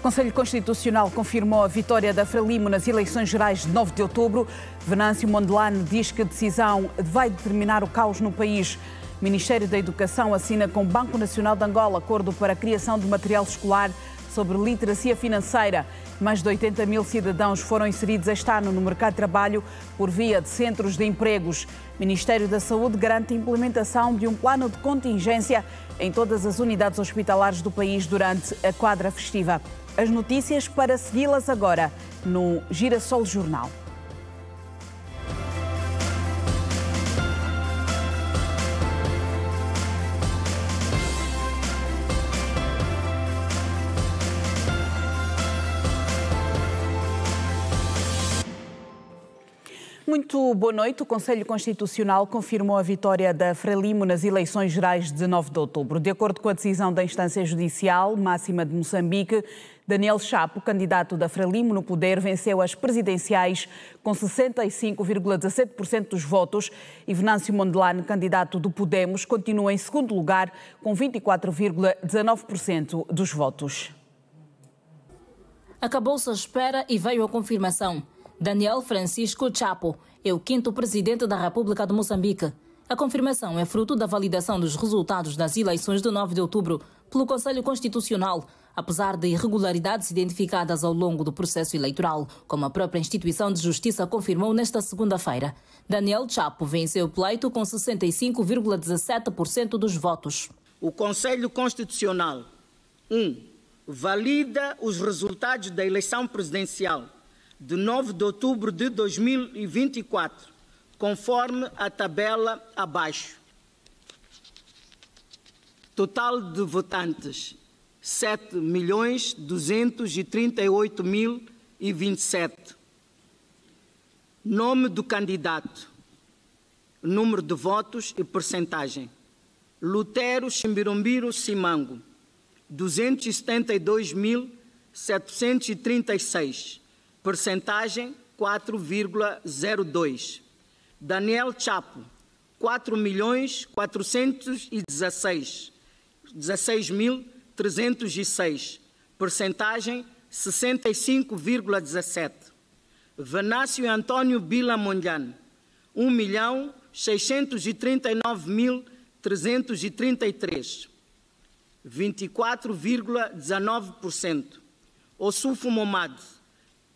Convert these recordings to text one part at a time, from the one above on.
Conselho Constitucional confirmou a vitória da Frelimo nas eleições gerais de 9 de outubro. Venâncio Mondlane diz que a decisão vai determinar o caos no país. O Ministério da Educação assina com o Banco Nacional de Angola acordo para a criação de material escolar sobre literacia financeira. Mais de 80 mil cidadãos foram inseridos este ano no mercado de trabalho por via de centros de empregos. O Ministério da Saúde garante a implementação de um plano de contingência em todas as unidades hospitalares do país durante a quadra festiva. As notícias para segui-las agora no Girassol Jornal. Muito boa noite. O Conselho Constitucional confirmou a vitória da Frelimo nas eleições gerais de 9 de outubro. De acordo com a decisão da instância judicial máxima de Moçambique, Daniel Chapo, candidato da Frelimo no poder, venceu as presidenciais com 65,17% dos votos e Venâncio Mondlane, candidato do Podemos, continua em segundo lugar com 24,19% dos votos. Acabou-se a espera e veio a confirmação. Daniel Francisco Chapo é o quinto presidente da República de Moçambique. A confirmação é fruto da validação dos resultados das eleições de 9 de outubro pelo Conselho Constitucional, apesar de irregularidades identificadas ao longo do processo eleitoral, como a própria instituição de justiça confirmou nesta segunda-feira. Daniel Chapo venceu o pleito com 65,17% dos votos. O Conselho Constitucional 1. Valida os resultados da eleição presidencial de 9 de outubro de 2024, conforme a tabela abaixo. Total de votantes, 7.238.027. Nome do candidato, número de votos e percentagem. Lutero Chimbirumbiro Simango, 272.736. Percentagem 4,02. Daniel Chapo, 4.416.306. Percentagem 65,17. Venâncio Antônio Bila Mondlane, 1.639.333. 24,19%. Ossufo Momad,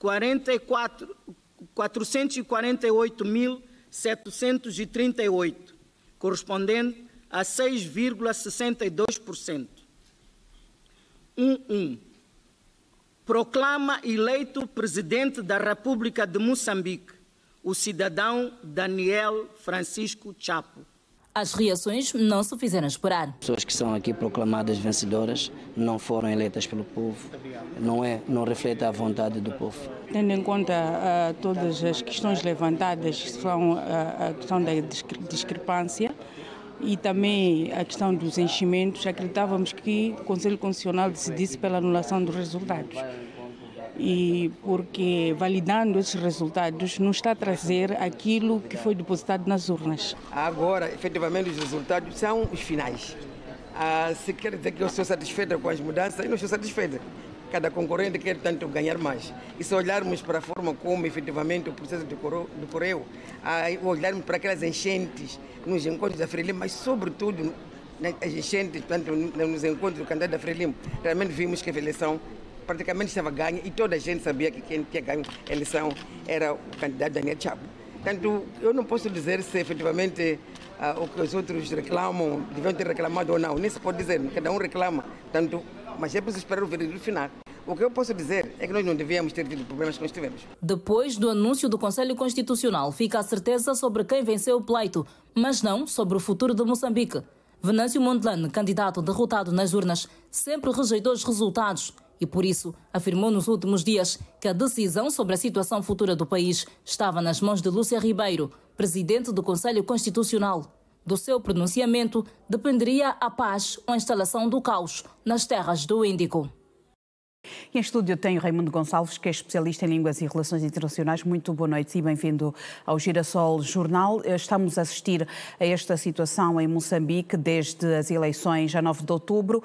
448.738, correspondente a 6,62%. 1. Proclama eleito presidente da República de Moçambique o cidadão Daniel Francisco Chapo. As reações não se fizeram esperar. As pessoas que são aqui proclamadas vencedoras não foram eleitas pelo povo, não refletem a vontade do povo. Tendo em conta todas as questões levantadas, que são a questão da discrepância e também a questão dos enchimentos, acreditávamos que o Conselho Constitucional decidisse pela anulação dos resultados. E porque validando esses resultados nos está a trazer aquilo que foi depositado nas urnas. Agora, efetivamente, os resultados são os finais. Se quer dizer que eu estou satisfeita com as mudanças, eu não estou satisfeita. Cada concorrente quer tanto ganhar mais. E se olharmos para a forma como efetivamente o processo decorreu, olharmos para aquelas enchentes nos encontros da Frelimo, mas sobretudo as enchentes, portanto, nos encontros do candidato da Frelimo, realmente vimos que a eleição praticamente estava ganha e toda a gente sabia que quem tinha ganho a eleição era o candidato Daniel Chapo. Portanto, eu não posso dizer se efetivamente o que os outros reclamam, deviam ter reclamado ou não. Nem se pode dizer, cada um reclama, tanto, mas é preciso esperar o veredito final. O que eu posso dizer é que nós não devíamos ter tido problemas que nós tivemos. Depois do anúncio do Conselho Constitucional, fica a certeza sobre quem venceu o pleito, mas não sobre o futuro de Moçambique. Venâncio Mondlane, candidato derrotado nas urnas, sempre rejeitou os resultados e, por isso, afirmou nos últimos dias que a decisão sobre a situação futura do país estava nas mãos de Lúcia Ribeiro, presidente do Conselho Constitucional. Do seu pronunciamento dependeria a paz ou a instalação do caos nas terras do Índico. E em estúdio tenho Raimundo Gonçalves, que é especialista em línguas e relações internacionais. Muito boa noite e bem-vindo ao Girassol Jornal. Estamos a assistir a esta situação em Moçambique desde as eleições a 9 de outubro,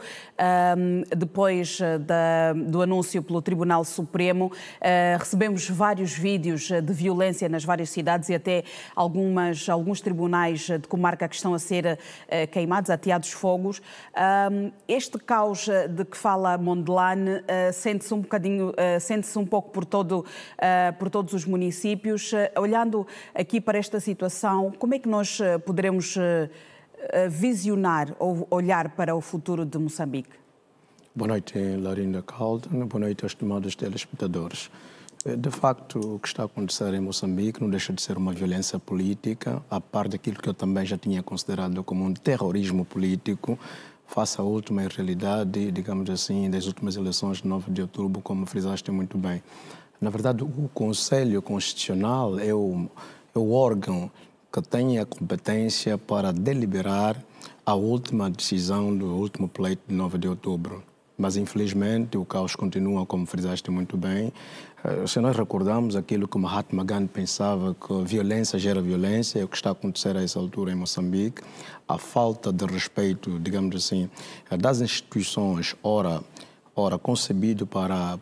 depois do anúncio pelo Tribunal Supremo. Recebemos vários vídeos de violência nas várias cidades e até alguns tribunais de comarca que estão a ser queimados, ateados fogos. Este caos de que fala Mondlane sente-se um pouco por todos os municípios. Olhando aqui para esta situação, como é que nós poderemos visionar ou olhar para o futuro de Moçambique? Boa noite, Laurinda Calden. Boa noite aos estimados telespectadores. De facto, o que está a acontecer em Moçambique não deixa de ser uma violência política, a par daquilo que eu também já tinha considerado como um terrorismo político, face à última realidade, digamos assim, das últimas eleições de 9 de outubro, como frisaste muito bem. Na verdade, o Conselho Constitucional é o órgão que tem a competência para deliberar a última decisão do último pleito de 9 de outubro. Mas, infelizmente, o caos continua, como frisaste muito bem. Se nós recordamos aquilo que Mahatma Gandhi pensava, que violência gera violência, é o que está a acontecer a essa altura em Moçambique. A falta de respeito, digamos assim, das instituições, ora concebido para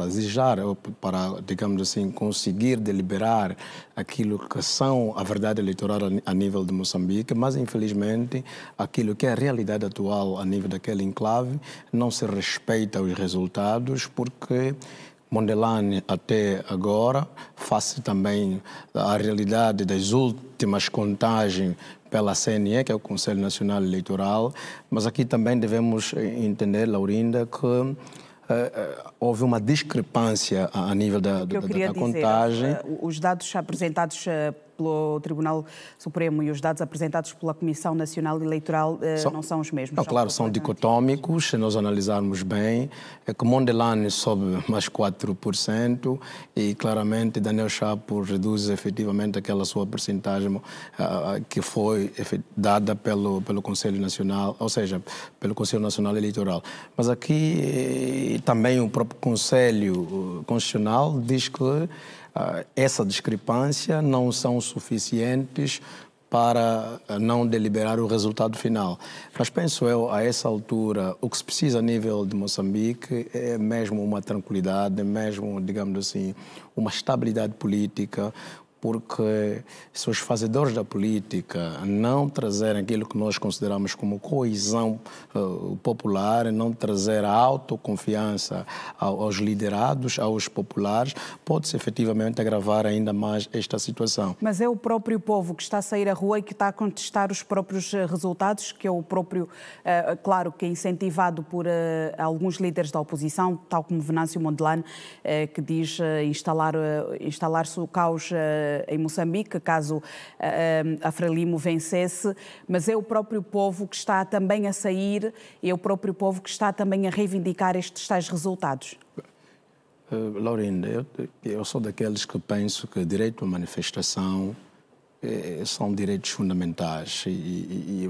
desejar, para, digamos assim, conseguir deliberar aquilo que são a verdade eleitoral a nível de Moçambique, mas, infelizmente, aquilo que é a realidade atual a nível daquele enclave não se respeita os resultados, porque Mondlane, até agora, face também à realidade das últimas contagens pela CNE, que é o Conselho Nacional Eleitoral, mas aqui também devemos entender, Laurinda, que houve uma discrepância a nível da contagem. Os dados apresentados pelo Tribunal Supremo e os dados apresentados pela Comissão Nacional Eleitoral não são os mesmos. Não, claro, são dicotómicos. Se nós analisarmos bem, é que Mondlane sobe mais 4% e, claramente, Daniel Chapo reduz efetivamente aquela sua percentagem que foi dada pelo Conselho Nacional, ou seja, pelo Conselho Nacional Eleitoral. Mas aqui também o próprio Conselho Constitucional diz que essa discrepância não são suficientes para não deliberar o resultado final. Mas penso eu, a essa altura, o que se precisa a nível de Moçambique é mesmo uma tranquilidade, mesmo, digamos assim, uma estabilidade política, porque se os fazedores da política não trazerem aquilo que nós consideramos como coesão popular, não trazer a autoconfiança aos liderados, aos populares, pode-se efetivamente agravar ainda mais esta situação. Mas é o próprio povo que está a sair à rua e que está a contestar os próprios resultados, que é o próprio, claro, que é incentivado por alguns líderes da oposição, tal como Venâncio Mondlane, que diz instalar-se o caos em Moçambique, caso a Frelimo vencesse, mas é o próprio povo que está também a sair, é o próprio povo que está também a reivindicar estes tais resultados. Laurinda, eu sou daqueles que penso que direito à manifestação são direitos fundamentais,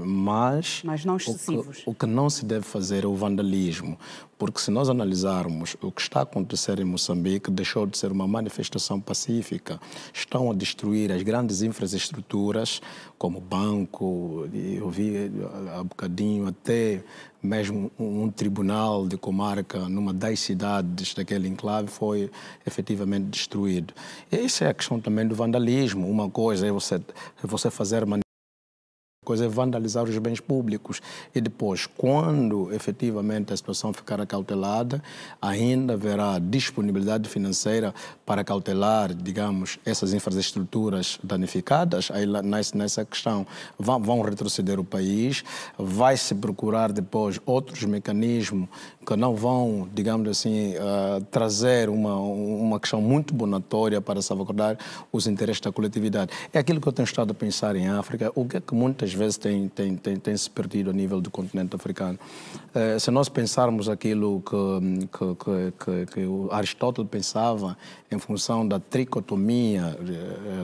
mas não excessivos. O que não se deve fazer é o vandalismo, porque se nós analisarmos o que está a acontecer em Moçambique, deixou de ser uma manifestação pacífica. Estão a destruir as grandes infraestruturas, como banco, eu vi há bocadinho até mesmo um tribunal de comarca numa das cidades daquele enclave foi efetivamente destruído. E essa é a questão também do vandalismo. Uma coisa é você fazer coisa é vandalizar os bens públicos e depois, quando efetivamente a situação ficar acautelada, ainda haverá disponibilidade financeira para cautelar, digamos, essas infraestruturas danificadas. Aí nessa questão vão retroceder o país, vai-se procurar depois outros mecanismos que não vão, digamos assim, trazer uma questão muito bonatória para salvaguardar os interesses da coletividade. É aquilo que eu tenho estado a pensar em África, o que é que muitas vezes tem se perdido a nível do continente africano. Se nós pensarmos aquilo que o Aristóteles pensava em função da tricotomia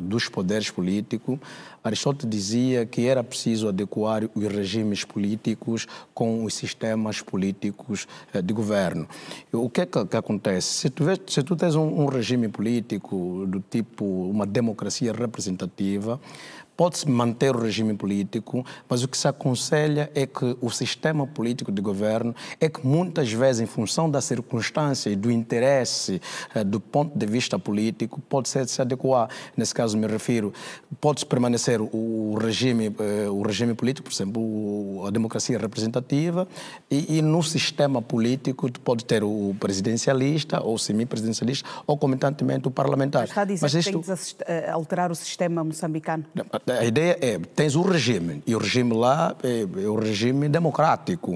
dos poderes políticos, Aristóteles dizia que era preciso adequar os regimes políticos com os sistemas políticos de governo. O que é que acontece? Se tu tens um regime político do tipo uma democracia representativa, pode-se manter o regime político, mas o que se aconselha é que o sistema político de governo é que muitas vezes, em função da circunstância e do interesse do ponto de vista político, pode se adequar. Nesse caso me refiro, pode permanecer o regime político, por exemplo, a democracia representativa, e no sistema político tu pode ter o presidencialista, ou semipresidencialista, ou comentantemente o parlamentar. Mas está a dizer que tem de alterar o sistema moçambicano? A ideia é, tens o regime, e o regime lá é o regime democrático,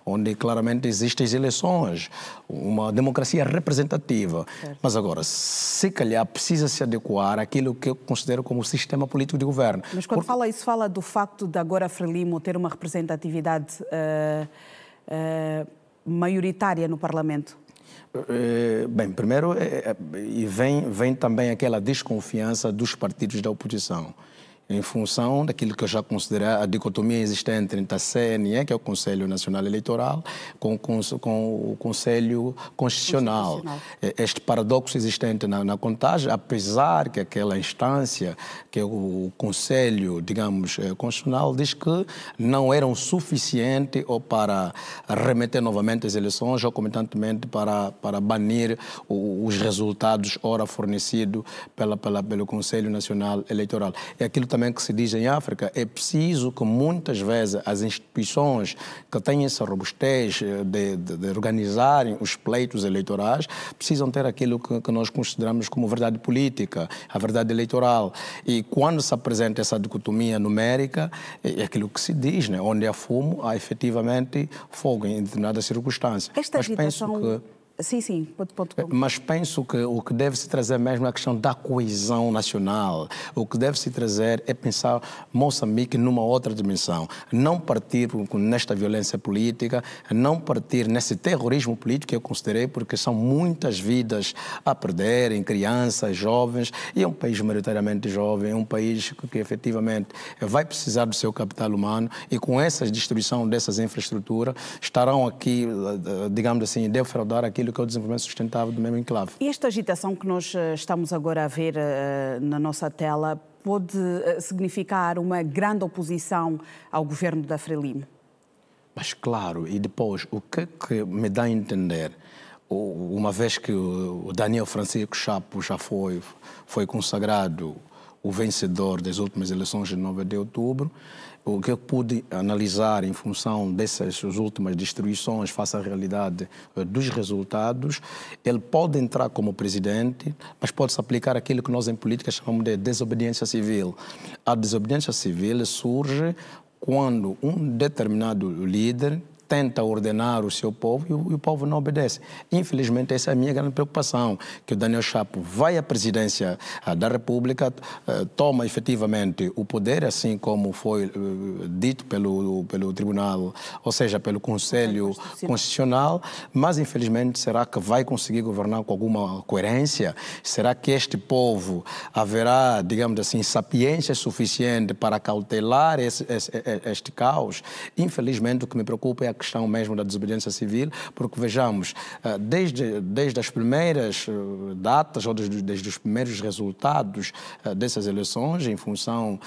onde claramente existem as eleições, uma democracia representativa. Certo. Mas agora, se calhar precisa se adequar àquilo que eu considero como o sistema político de governo. Mas quando fala isso, fala do facto de agora Frelimo ter uma representatividade maioritária no Parlamento? Bem, primeiro, vem também aquela desconfiança dos partidos da oposição, em função daquilo que eu já considero a dicotomia existente entre a CNE, que é o Conselho Nacional Eleitoral, com o Conselho Constitucional. Este paradoxo existente na contagem, apesar que aquela instância, que é o Conselho, digamos, Constitucional, diz que não eram suficientes ou para remeter novamente as eleições ou, comentantemente, para banir os resultados ora fornecidos pelo Conselho Nacional Eleitoral. É aquilo também que se diz em África, é preciso que muitas vezes as instituições que têm essa robustez de organizarem os pleitos eleitorais precisam ter aquilo que nós consideramos como verdade política, a verdade eleitoral. E quando se apresenta essa dicotomia numérica, é aquilo que se diz, né? Onde há fumo, há efetivamente fogo em determinadas circunstâncias. Esta agitação... Sim, pode. Mas penso que o que deve-se trazer mesmo é a questão da coesão nacional. O que deve-se trazer é pensar Moçambique numa outra dimensão. Não partir nesta violência política, não partir nesse terrorismo político que eu considerei, porque são muitas vidas a perderem, crianças, jovens, e é um país maioritariamente jovem, é um país que efetivamente vai precisar do seu capital humano, e com essa destruição dessas infraestruturas estarão aqui, digamos assim, defraudar aquilo que é o desenvolvimento sustentável do mesmo enclave. E esta agitação que nós estamos agora a ver na nossa tela pode significar uma grande oposição ao governo da Frelimo? Mas claro, e depois, o que me dá a entender, uma vez que o Daniel Francisco Chapo já foi consagrado o vencedor das últimas eleições de 9 de outubro, o que eu pude analisar em função dessas últimas destruições face à realidade dos resultados, ele pode entrar como presidente, mas pode-se aplicar aquilo que nós em política chamamos de desobediência civil. A desobediência civil surge quando um determinado líder tenta ordenar o seu povo e o povo não obedece. Infelizmente, essa é a minha grande preocupação, que o Daniel Chapo vai à presidência da República, toma efetivamente o poder, assim como foi dito pelo Tribunal, ou seja, pelo Conselho Constitucional, mas infelizmente será que vai conseguir governar com alguma coerência? Será que este povo haverá, digamos assim, sapiência suficiente para cautelar este caos? Infelizmente, o que me preocupa é a questão mesmo da desobediência civil, porque vejamos, desde as primeiras datas ou desde os primeiros resultados dessas eleições, em função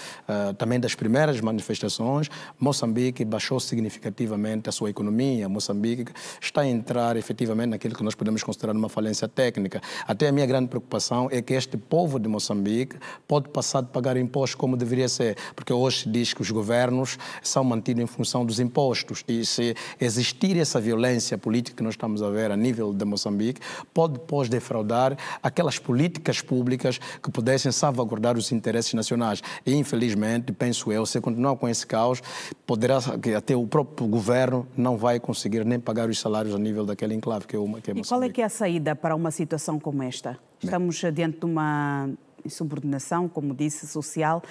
também das primeiras manifestações, Moçambique baixou significativamente a sua economia. Moçambique está a entrar efetivamente naquilo que nós podemos considerar uma falência técnica. Até a minha grande preocupação é que este povo de Moçambique pode passar de pagar impostos como deveria ser, porque hoje se diz que os governos são mantidos em função dos impostos, e se existir essa violência política que nós estamos a ver a nível de Moçambique, pode depois defraudar aquelas políticas públicas que pudessem salvaguardar os interesses nacionais. E, infelizmente, penso eu, se continuar com esse caos, poderá que até o próprio governo não vai conseguir nem pagar os salários a nível daquele enclave que é Moçambique. E qual é que é a saída para uma situação como esta? Estamos diante de uma insubordinação, como disse, social.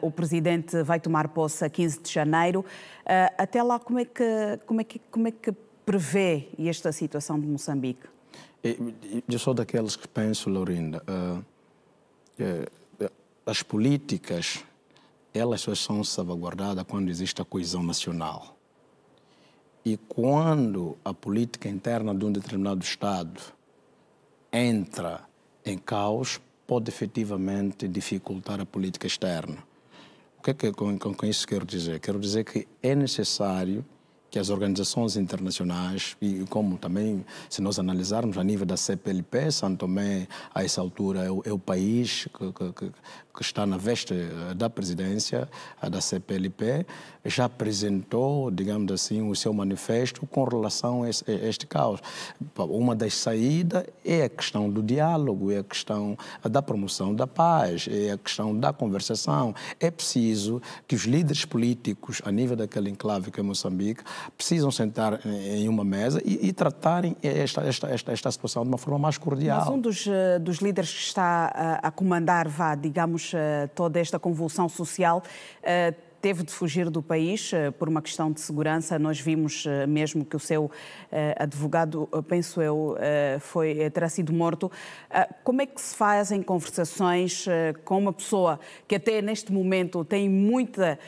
O presidente vai tomar posse a 15 de janeiro. Até lá, como é que prevê esta situação de Moçambique? Eu sou daqueles que penso, Laurinda, as políticas, elas só são salvaguardadas quando existe a coesão nacional. E quando a política interna de um determinado Estado entra em caos, pode efetivamente dificultar a política externa. O que é que com isso quero dizer? Quero dizer que é necessário que as organizações internacionais, e como também, se nós analisarmos a nível da CPLP, São Tomé, a essa altura, é o país que está na veste da presidência da CPLP, já apresentou, digamos assim, o seu manifesto com relação a este caos. Uma das saídas é a questão do diálogo, é a questão da promoção da paz, é a questão da conversação. É preciso que os líderes políticos, a nível daquele enclave que é Moçambique, precisam sentar em uma mesa e tratarem esta situação de uma forma mais cordial. Mas um dos líderes que está a comandar, digamos, toda esta convulsão social, teve de fugir do país por uma questão de segurança. Nós vimos mesmo que o seu advogado, penso eu, terá sido morto. Como é que se fazem conversações com uma pessoa que até neste momento tem muita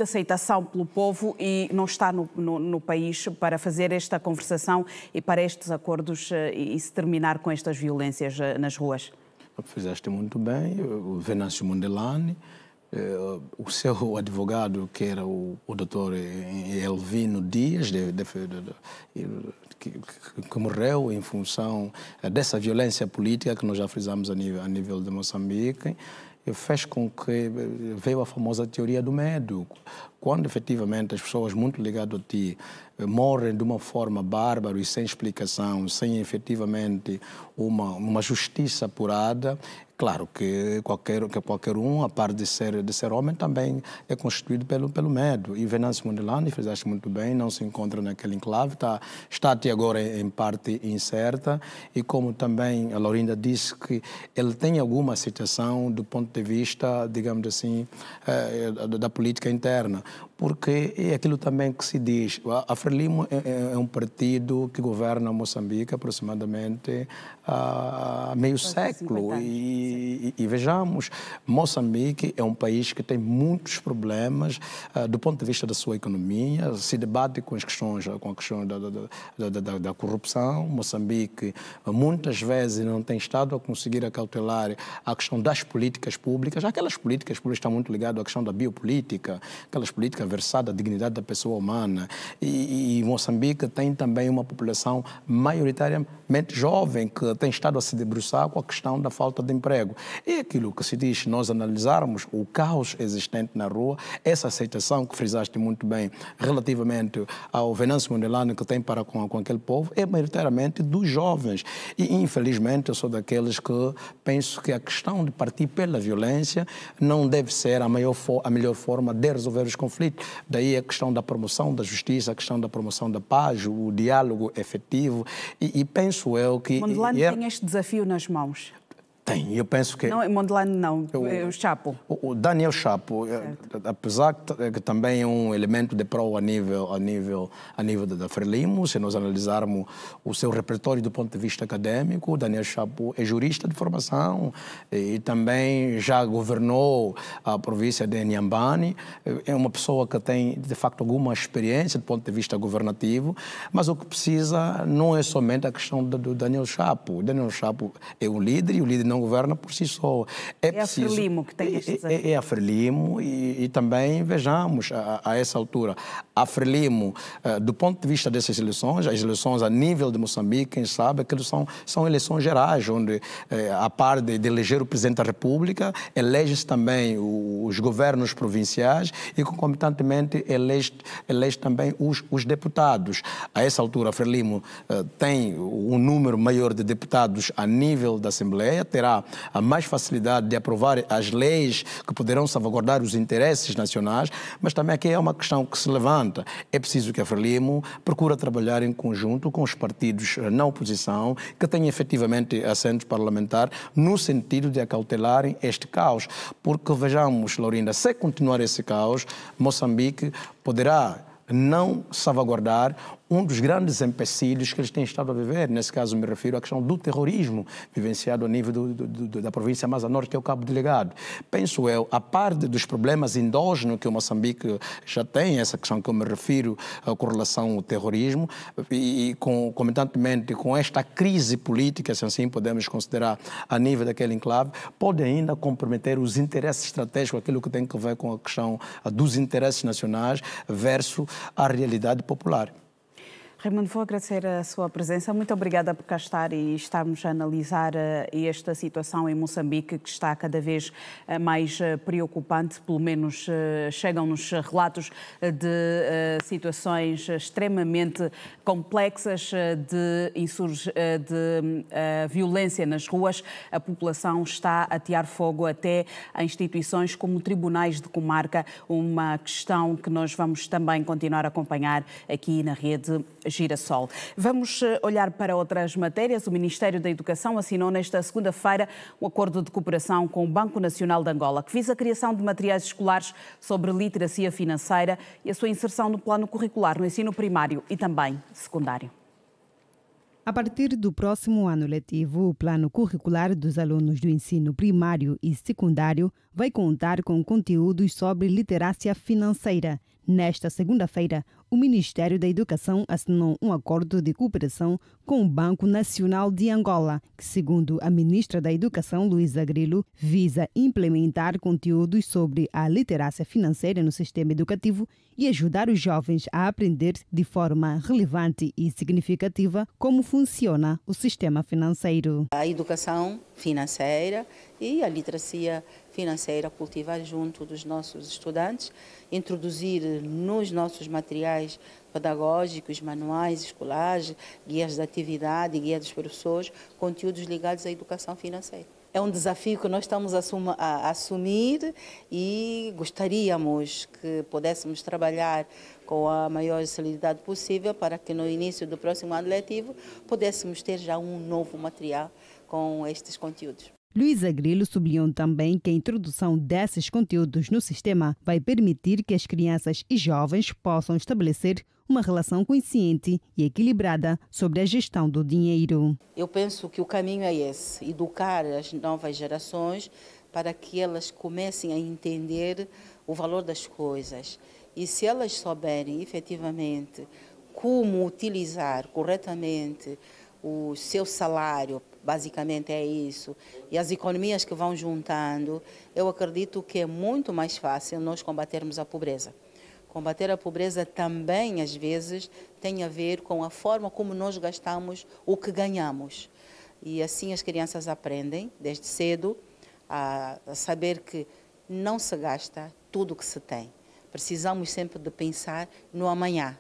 aceitação pelo povo e não está no país para fazer esta conversação e para estes acordos e se terminar com estas violências nas ruas? Fizeste muito bem, o Venâncio Mondlane, o seu advogado, que era o doutor Elvino Dias, que morreu em função dessa violência política que nós já frisamos a nível de Moçambique, fez com que veio a famosa teoria do medo. Quando efetivamente as pessoas muito ligadas a ti morrem de uma forma bárbara e sem explicação, sem efetivamente uma justiça apurada, claro que qualquer um, a par de ser homem, também é constituído pelo medo. E Venâncio Mondlane, fizeste muito bem, não se encontra naquele enclave, está até agora em parte incerta. E como também a Laurinda disse, que ele tem alguma aceitação do ponto de vista, digamos assim, da política interna. Porque é aquilo também que se diz. A Frelimo é um partido que governa Moçambique aproximadamente há meio século. E vejamos, Moçambique é um país que tem muitos problemas do ponto de vista da sua economia, se debate com a questão da corrupção. Moçambique muitas vezes não tem estado a conseguir acautelar a questão das políticas públicas. Aquelas políticas públicas estão muito ligadas à questão da biopolítica, aquelas políticas versadas à dignidade da pessoa humana. E Moçambique tem também uma população maioritariamente jovem que tem estado a se debruçar com a questão da falta de emprego. É aquilo que se diz, nós analisarmos o caos existente na rua, essa aceitação que frisaste muito bem relativamente ao Venâncio Mondlane que tem para com aquele povo, é maioritariamente dos jovens. E infelizmente eu sou daqueles que penso que a questão de partir pela violência não deve ser a melhor forma de resolver os conflitos. Daí a questão da promoção da justiça, a questão da promoção da paz, o diálogo efetivo. E penso eu que... Mondlane tem este desafio nas mãos. Tem, eu penso que... Não, Mondlane não, o Chapo. O Daniel Chapo, apesar que também é um elemento de prova a nível da Frelimo, se nós analisarmos o seu repertório do ponto de vista acadêmico, o Daniel Chapo é jurista de formação e também já governou a província de Inhambane. É uma pessoa que tem, de facto, alguma experiência do ponto de vista governativo, mas o que precisa não é somente a questão do Daniel Chapo. O Daniel Chapo é o líder e o líder não governa por si só. É a Frelimo que tem este desafio. É a Frelimo e também vejamos a essa altura. A Frelimo, do ponto de vista dessas eleições, as eleições a nível de Moçambique, quem sabe, que são eleições gerais, onde a par de eleger o Presidente da República, elege-se também os governos provinciais e concomitantemente elege também os deputados. A essa altura a Frelimo tem um número maior de deputados a nível da Assembleia, terá a mais facilidade de aprovar as leis que poderão salvaguardar os interesses nacionais, mas também aqui é uma questão que se levanta. levanta. É preciso que a Frelimo procure trabalhar em conjunto com os partidos na oposição que têm efetivamente assentos parlamentares no sentido de acautelarem este caos. Porque vejamos, Laurinda, se continuar esse caos, Moçambique poderá não salvaguardar um dos grandes empecilhos que eles têm estado a viver. Nesse caso, me refiro à questão do terrorismo vivenciado a nível da província mais a norte, que é o Cabo Delgado. Penso eu, a parte dos problemas endógenos que o Moçambique já tem, essa questão que eu me refiro com relação ao terrorismo, e concomitantemente com esta crise política, se assim podemos considerar, a nível daquele enclave, pode ainda comprometer os interesses estratégicos, aquilo que tem a ver com a questão dos interesses nacionais versus a realidade popular. Raimundo, vou agradecer a sua presença. Muito obrigada por cá estar e estarmos a analisar esta situação em Moçambique, que está cada vez mais preocupante. Pelo menos chegam-nos relatos de situações extremamente complexas de violência nas ruas. A população está a atear fogo até a instituições como tribunais de comarca, uma questão que nós vamos também continuar a acompanhar aqui na rede Girassol. Vamos olhar para outras matérias. O Ministério da Educação assinou nesta segunda-feira um acordo de cooperação com o Banco Nacional de Angola, que visa a criação de materiais escolares sobre literacia financeira e a sua inserção no plano curricular no ensino primário e também secundário. A partir do próximo ano letivo, o plano curricular dos alunos do ensino primário e secundário vai contar com conteúdos sobre literacia financeira. Nesta segunda-feira, o Ministério da Educação assinou um acordo de cooperação com o Banco Nacional de Angola, que, segundo a ministra da Educação, Luísa Grilo, visa implementar conteúdos sobre a literacia financeira no sistema educativo e ajudar os jovens a aprender de forma relevante e significativa como funciona o sistema financeiro. A educação financeira e a literacia financeira cultivar junto dos nossos estudantes, introduzir nos nossos materiais pedagógicos, manuais escolares, guias de atividade, guia dos professores, conteúdos ligados à educação financeira. É um desafio que nós estamos a assumir e gostaríamos que pudéssemos trabalhar com a maior celeridade possível para que no início do próximo ano letivo pudéssemos ter já um novo material com estes conteúdos. Luísa Grilo sublinhou também que a introdução desses conteúdos no sistema vai permitir que as crianças e jovens possam estabelecer uma relação consciente e equilibrada sobre a gestão do dinheiro. Eu penso que o caminho é esse, educar as novas gerações para que elas comecem a entender o valor das coisas. E se elas souberem efetivamente como utilizar corretamente o seu salário, basicamente é isso, e as economias que vão juntando, eu acredito que é muito mais fácil nós combatermos a pobreza. Combater a pobreza também, às vezes, tem a ver com a forma como nós gastamos o que ganhamos. E assim as crianças aprendem, desde cedo, a saber que não se gasta tudo o que se tem. Precisamos sempre de pensar no amanhã.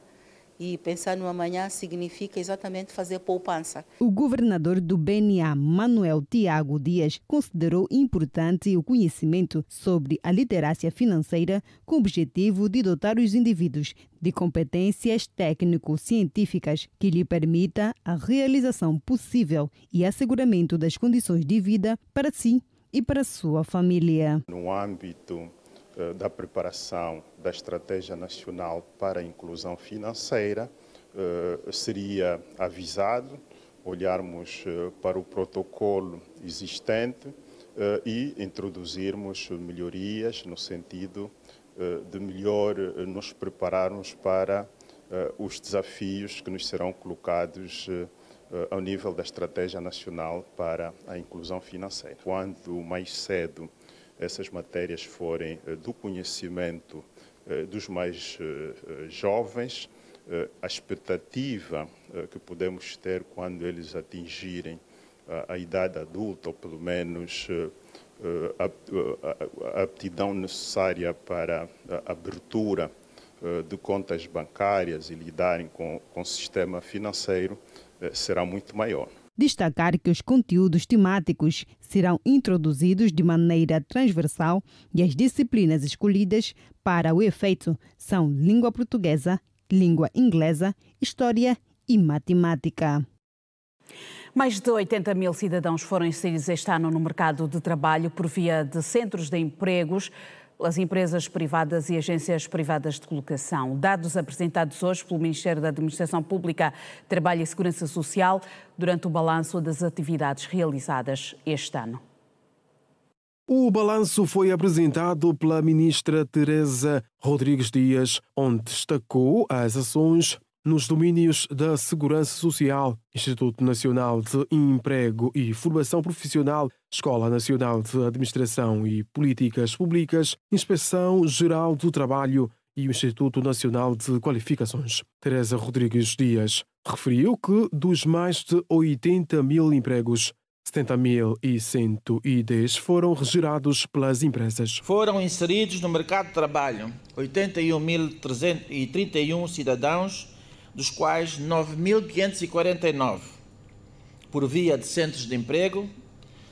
E pensar no amanhã significa exatamente fazer poupança. O governador do BNA, Manuel Tiago Dias, considerou importante o conhecimento sobre a literacia financeira com o objetivo de dotar os indivíduos de competências técnico-científicas que lhe permita a realização possível e asseguramento das condições de vida para si e para sua família. No âmbito da preparação da Estratégia Nacional para a Inclusão Financeira, seria avisado olharmos para o protocolo existente e introduzirmos melhorias no sentido de melhor nos prepararmos para os desafios que nos serão colocados ao nível da Estratégia Nacional para a Inclusão Financeira. Quanto mais cedo essas matérias forem do conhecimento dos mais jovens, a expectativa que podemos ter quando eles atingirem a idade adulta, ou pelo menos a aptidão necessária para a abertura de contas bancárias e lidarem com o sistema financeiro, será muito maior. destacar que os conteúdos temáticos serão introduzidos de maneira transversal e as disciplinas escolhidas para o efeito são língua portuguesa, língua inglesa, história e matemática. Mais de 80 mil cidadãos foram inseridos este ano no mercado de trabalho por via de centros de empregos, pelas empresas privadas e agências privadas de colocação. Dados apresentados hoje pelo Ministério da Administração Pública, Trabalho e Segurança Social durante o balanço das atividades realizadas este ano. O balanço foi apresentado pela ministra Teresa Rodrigues Dias, onde destacou as ações nos domínios da Segurança Social, Instituto Nacional de Emprego e Formação Profissional, Escola Nacional de Administração e Políticas Públicas, Inspeção Geral do Trabalho e o Instituto Nacional de Qualificações. Teresa Rodrigues Dias referiu que dos mais de 80 mil empregos, 70.110 foram gerados pelas empresas. Foram inseridos no mercado de trabalho 81.331 cidadãos, dos quais 9.549 por via de centros de emprego,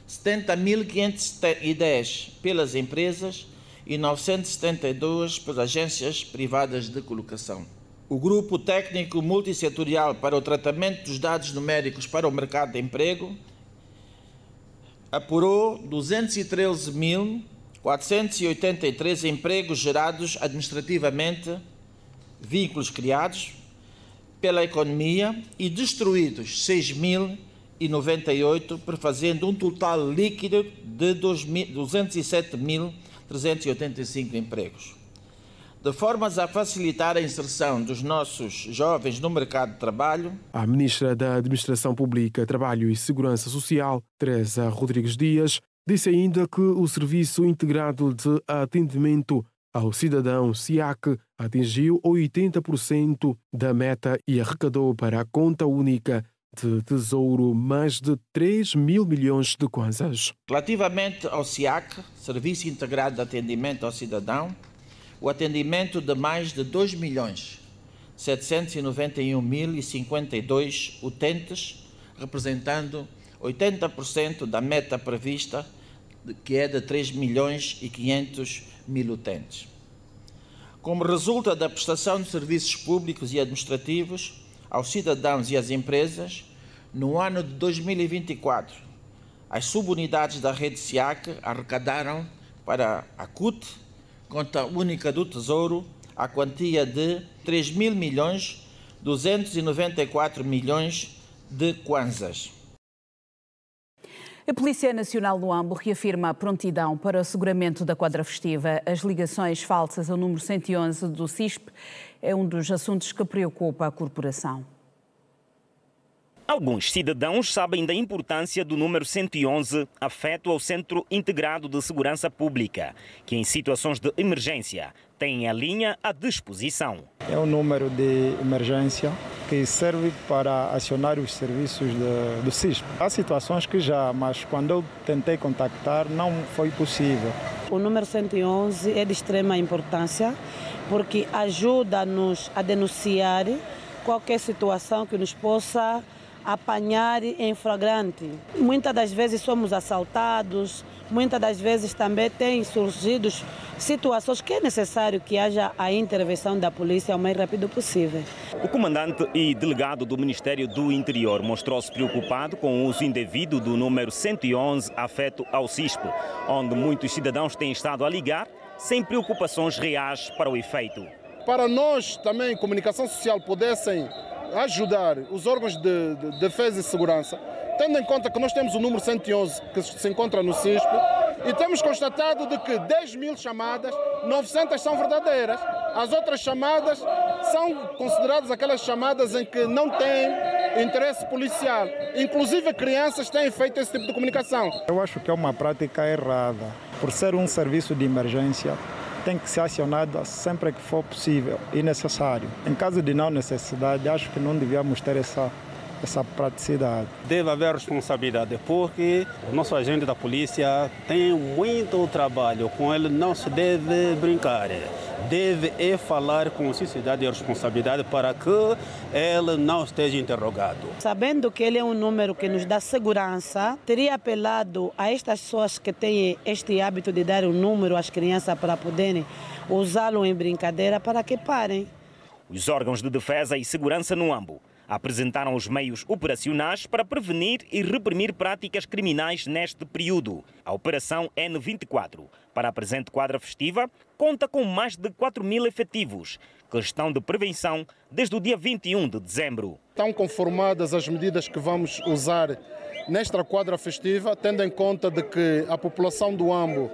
70.510 pelas empresas e 972 pelas agências privadas de colocação. O Grupo Técnico Multissetorial para o Tratamento dos Dados Numéricos para o Mercado de Emprego apurou 213.483 empregos gerados administrativamente, vínculos criados pela economia e destruídos 6.098, prefazendo um total líquido de 207.385 empregos. De formas a facilitar a inserção dos nossos jovens no mercado de trabalho, a ministra da Administração Pública, Trabalho e Segurança Social, Teresa Rodrigues Dias, disse ainda que o Serviço Integrado de Atendimento ao Cidadão, SIAC, atingiu 80% da meta e arrecadou para a conta única de Tesouro mais de 3 mil milhões de kwanzas. Relativamente ao SIAC, Serviço Integrado de Atendimento ao Cidadão, o atendimento de mais de 2.791.052 utentes, representando 80% da meta prevista, que é de 3.500.000 utentes. Como resulta da prestação de serviços públicos e administrativos aos cidadãos e às empresas, no ano de 2024, as subunidades da rede SIAC arrecadaram para a CUT, Conta Única do Tesouro, a quantia de 3.294 milhões de kwanzas. A Polícia Nacional do Ambo reafirma a prontidão para o asseguramento da quadra festiva. As ligações falsas ao número 111 do CISP é um dos assuntos que preocupa a corporação. Alguns cidadãos sabem da importância do número 111 afeto ao Centro Integrado de Segurança Pública, que em situações de emergência tem a linha à disposição. É um número de emergência que serve para acionar os serviços do CISP. Há situações que já, mas quando eu tentei contactar não foi possível. O número 111 é de extrema importância porque ajuda-nos a denunciar qualquer situação que nos possa apanhar em flagrante. Muitas das vezes somos assaltados, muitas das vezes também têm surgido situações que é necessário que haja a intervenção da polícia o mais rápido possível. O comandante e delegado do Ministério do Interior mostrou-se preocupado com o uso indevido do número 111 afeto ao CISP, onde muitos cidadãos têm estado a ligar sem preocupações reais para o efeito. Para nós também, comunicação social, pudessem ajudar os órgãos de defesa e segurança, tendo em conta que nós temos o número 111 que se encontra no CISP e temos constatado de que 10 mil chamadas, 900 são verdadeiras. As outras chamadas são consideradas aquelas chamadas em que não têm interesse policial. Inclusive crianças têm feito esse tipo de comunicação. Eu acho que é uma prática errada. Por ser um serviço de emergência, tem que ser acionado sempre que for possível e necessário. Em caso de não necessidade, acho que não devíamos ter essa essa praticidade. Deve haver responsabilidade, porque o nosso agente da polícia tem muito trabalho, com ele não se deve brincar. Deve falar com sociedade e responsabilidade para que ele não esteja interrogado. Sabendo que ele é um número que nos dá segurança, teria apelado a estas pessoas que têm este hábito de dar um número às crianças para poderem usá-lo em brincadeira para que parem. Os órgãos de defesa e segurança no Ambo apresentaram os meios operacionais para prevenir e reprimir práticas criminais neste período. A Operação N24, para a presente quadra festiva, conta com mais de 4.000 efetivos, que estão de prevenção desde o dia 21 de dezembro. Estão conformadas as medidas que vamos usar nesta quadra festiva, tendo em conta de que a população do Ambo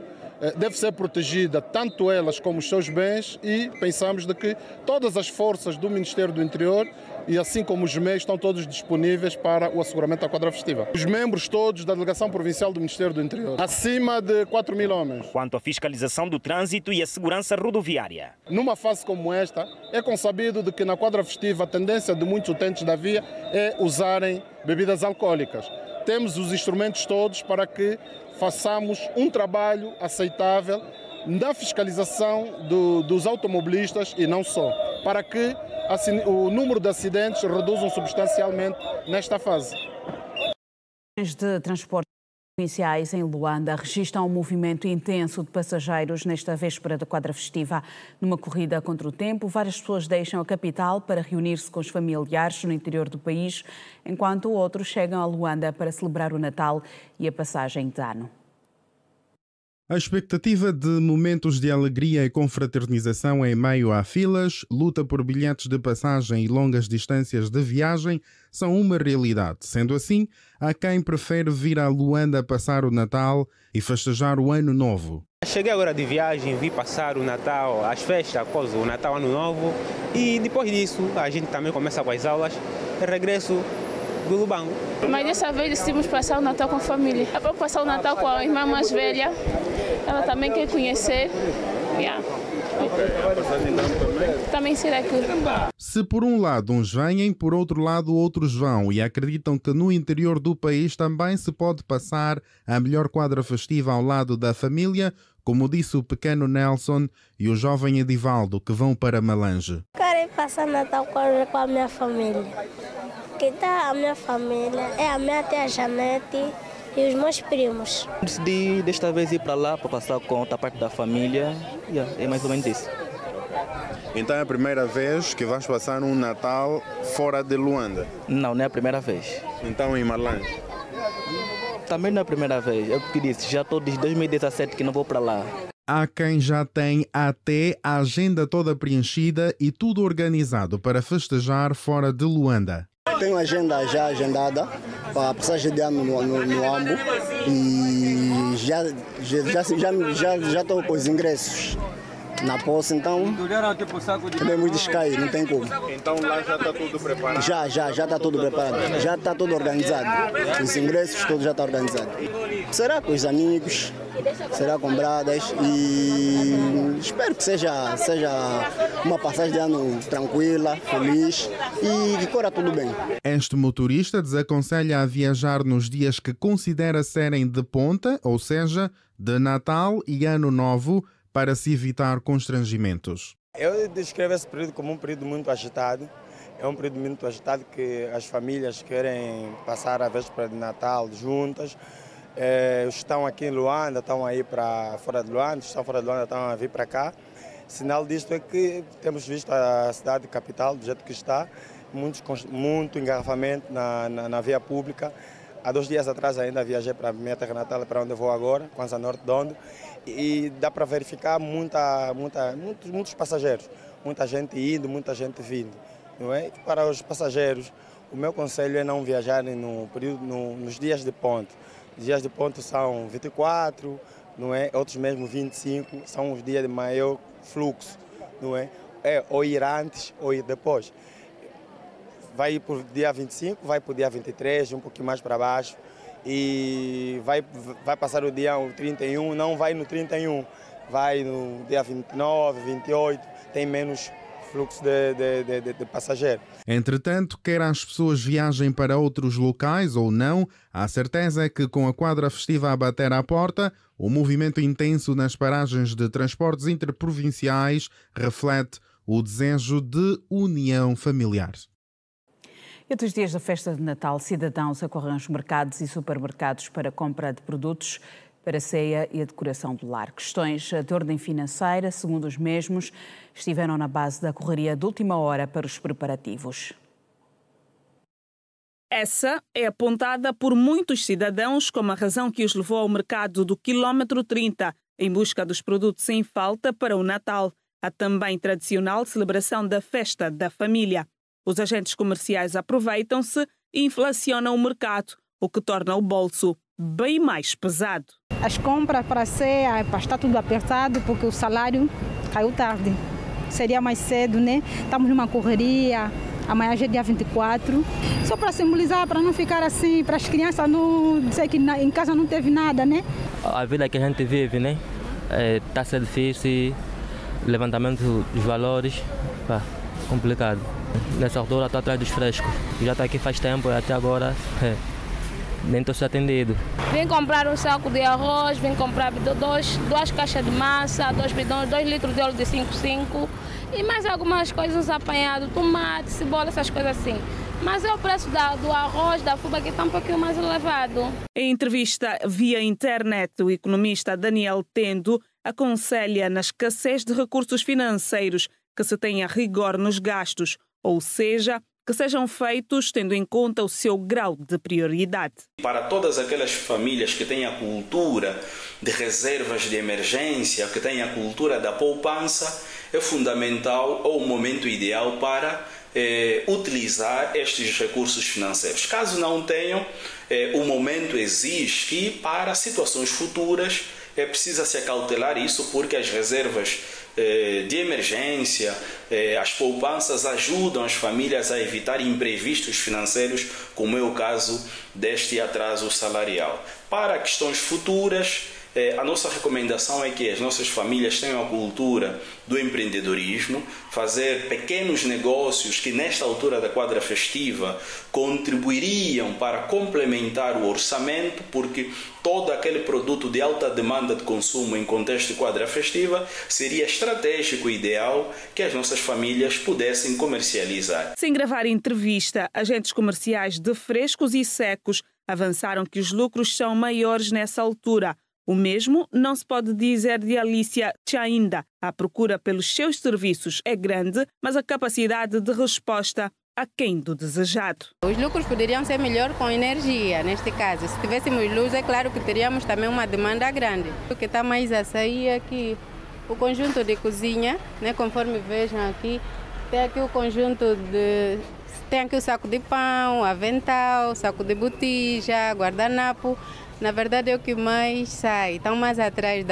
deve ser protegida, tanto elas como os seus bens, e pensamos de que todas as forças do Ministério do Interior e assim como os meios estão todos disponíveis para o asseguramento da quadra festiva. Os membros todos da Delegação Provincial do Ministério do Interior, acima de 4.000 homens. Quanto à fiscalização do trânsito e a segurança rodoviária. Numa fase como esta, é consabido de que na quadra festiva a tendência de muitos utentes da via é usarem bebidas alcoólicas. Temos os instrumentos todos para que façamos um trabalho aceitável na fiscalização dos automobilistas e não só, para que o número de acidentes reduzam substancialmente nesta fase. De transporte provinciais em Luanda registram um movimento intenso de passageiros nesta véspera da quadra festiva. Numa corrida contra o tempo, várias pessoas deixam a capital para reunir-se com os familiares no interior do país, enquanto outros chegam a Luanda para celebrar o Natal e a passagem de ano. A expectativa de momentos de alegria e confraternização em meio a filas, luta por bilhetes de passagem e longas distâncias de viagem são uma realidade. Sendo assim, há quem prefere vir a Luanda passar o Natal e festejar o Ano Novo. Cheguei agora de viagem, vim passar o Natal, as festas após o Natal, Ano Novo, e depois disso a gente também começa com as aulas e regresso do Lubango. Mas dessa vez decidimos passar o Natal com a família. É para passar o Natal com a irmã mais velha. Ela também quer conhecer. Também será aqui. Se por um lado uns vêm, por outro lado outros vão e acreditam que no interior do país também se pode passar a melhor quadra festiva ao lado da família, como disse o pequeno Nelson e o jovem Edivaldo, que vão para Malange. Quero ir passar Natal com a minha família. Que está a minha família, é a minha tia Janete e os meus primos. Decidi desta vez ir para lá para passar com outra parte da família. É mais ou menos isso. Então é a primeira vez que vais passar um Natal fora de Luanda? Não, não é a primeira vez. Então em Malange? Também não é a primeira vez. É o que disse, já estou desde 2017 que não vou para lá. Há quem já tem até a agenda toda preenchida e tudo organizado para festejar fora de Luanda. Tenho a agenda já agendada para a passagem de ano no Ambo e já estou com os ingressos na posse, então podemos descair, não tem como. Então lá já está tudo preparado? Já está tudo preparado, já está tudo organizado, os ingressos todos já estão organizados. Será com os amigos, será com bradas e espero que seja uma passagem de ano tranquila, feliz e que corra tudo bem. Este motorista desaconselha a viajar nos dias que considera serem de ponta, ou seja, de Natal e Ano Novo, para se evitar constrangimentos. Eu descrevo esse período como um período muito agitado. É um período muito agitado que as famílias querem passar a véspera de Natal juntas. Estão aqui em Luanda, estão aí para fora de Luanda, estão fora de Luanda, estão a vir para cá. Sinal disto é que temos visto a cidade capital do jeito que está, muito engarrafamento na via pública. Há 2 dias atrás ainda viajei para a minha terra natal, para onde eu vou agora, Kwanza Norte de Ondo, e dá para verificar muitos passageiros, muita gente indo, muita gente vindo. Não é? Para os passageiros, o meu conselho é não viajarem nos dias de ponte. Os dias de ponte são 24, não é? Outros mesmo 25, são os dias de maior fluxo, não é? Ou ir antes ou ir depois. Vai ir para o dia 25, vai para o dia 23, um pouquinho mais para baixo, e vai passar o dia 31, não vai no 31, vai no dia 29, 28, tem menos fluxo de passageiros. Entretanto, quer as pessoas viajem para outros locais ou não, a certeza é que com a quadra festiva a bater à porta, o movimento intenso nas paragens de transportes interprovinciais reflete o desejo de união familiar. Entre os dias da festa de Natal, cidadãos acorrem aos mercados e supermercados para compra de produtos para a ceia e a decoração do lar. Questões de ordem financeira, segundo os mesmos, estiveram na base da correria de última hora para os preparativos. Essa é apontada por muitos cidadãos como a razão que os levou ao mercado do quilómetro 30, em busca dos produtos em falta para o Natal, a também tradicional celebração da festa da família. Os agentes comerciais aproveitam-se e inflacionam o mercado, o que torna o bolso bem mais pesado. As compras para a ceia está tudo apertado porque o salário caiu tarde. Seria mais cedo, né? Estamos numa correria, amanhã já é dia 24. Só para simbolizar, para não ficar assim, para as crianças não dizer que em casa não teve nada, né? A vida que a gente vive, né? Está sendo difícil, levantamento dos valores, complicado. Nessa altura estou atrás dos frescos, já estou aqui faz tempo e até agora nem estou atendido. Vim comprar um saco de arroz, vim comprar duas caixas de massa, 2 bidões, 2 litros de óleo de 5,5 e mais algumas coisas apanhadas, tomate, cebola, essas coisas assim. Mas é o preço do arroz, da fuba que está um pouquinho mais elevado. Em entrevista via internet, o economista Daniel Tendo aconselha na escassez de recursos financeiros que se tenha rigor nos gastos, ou seja, que sejam feitos tendo em conta o seu grau de prioridade. Para todas aquelas famílias que têm a cultura de reservas de emergência, que têm a cultura da poupança, é fundamental ou o momento ideal para utilizar estes recursos financeiros. Caso não tenham, o momento exige que para situações futuras precisa se acautelar isso, porque as reservas de emergência, as poupanças ajudam as famílias a evitar imprevistos financeiros, como é o caso deste atraso salarial. Para questões futuras, a nossa recomendação é que as nossas famílias tenham a cultura do empreendedorismo, fazer pequenos negócios que nesta altura da quadra festiva contribuiriam para complementar o orçamento, porque todo aquele produto de alta demanda de consumo em contexto de quadra festiva seria estratégico e ideal que as nossas famílias pudessem comercializar. Sem gravar entrevista, agentes comerciais de frescos e secos avançaram que os lucros são maiores nessa altura. O mesmo não se pode dizer de Alicia Chainda. A procura pelos seus serviços é grande, mas a capacidade de resposta aquém do desejado. Os lucros poderiam ser melhor com energia, neste caso. Se tivéssemos luz, é claro que teríamos também uma demanda grande. O que está mais a sair aqui, o conjunto de cozinha, né, conforme vejam aqui, tem aqui o conjunto de... Tem aqui o saco de pão, avental, saco de botija, guardanapo. Na verdade é o que mais sai. Estão mais atrás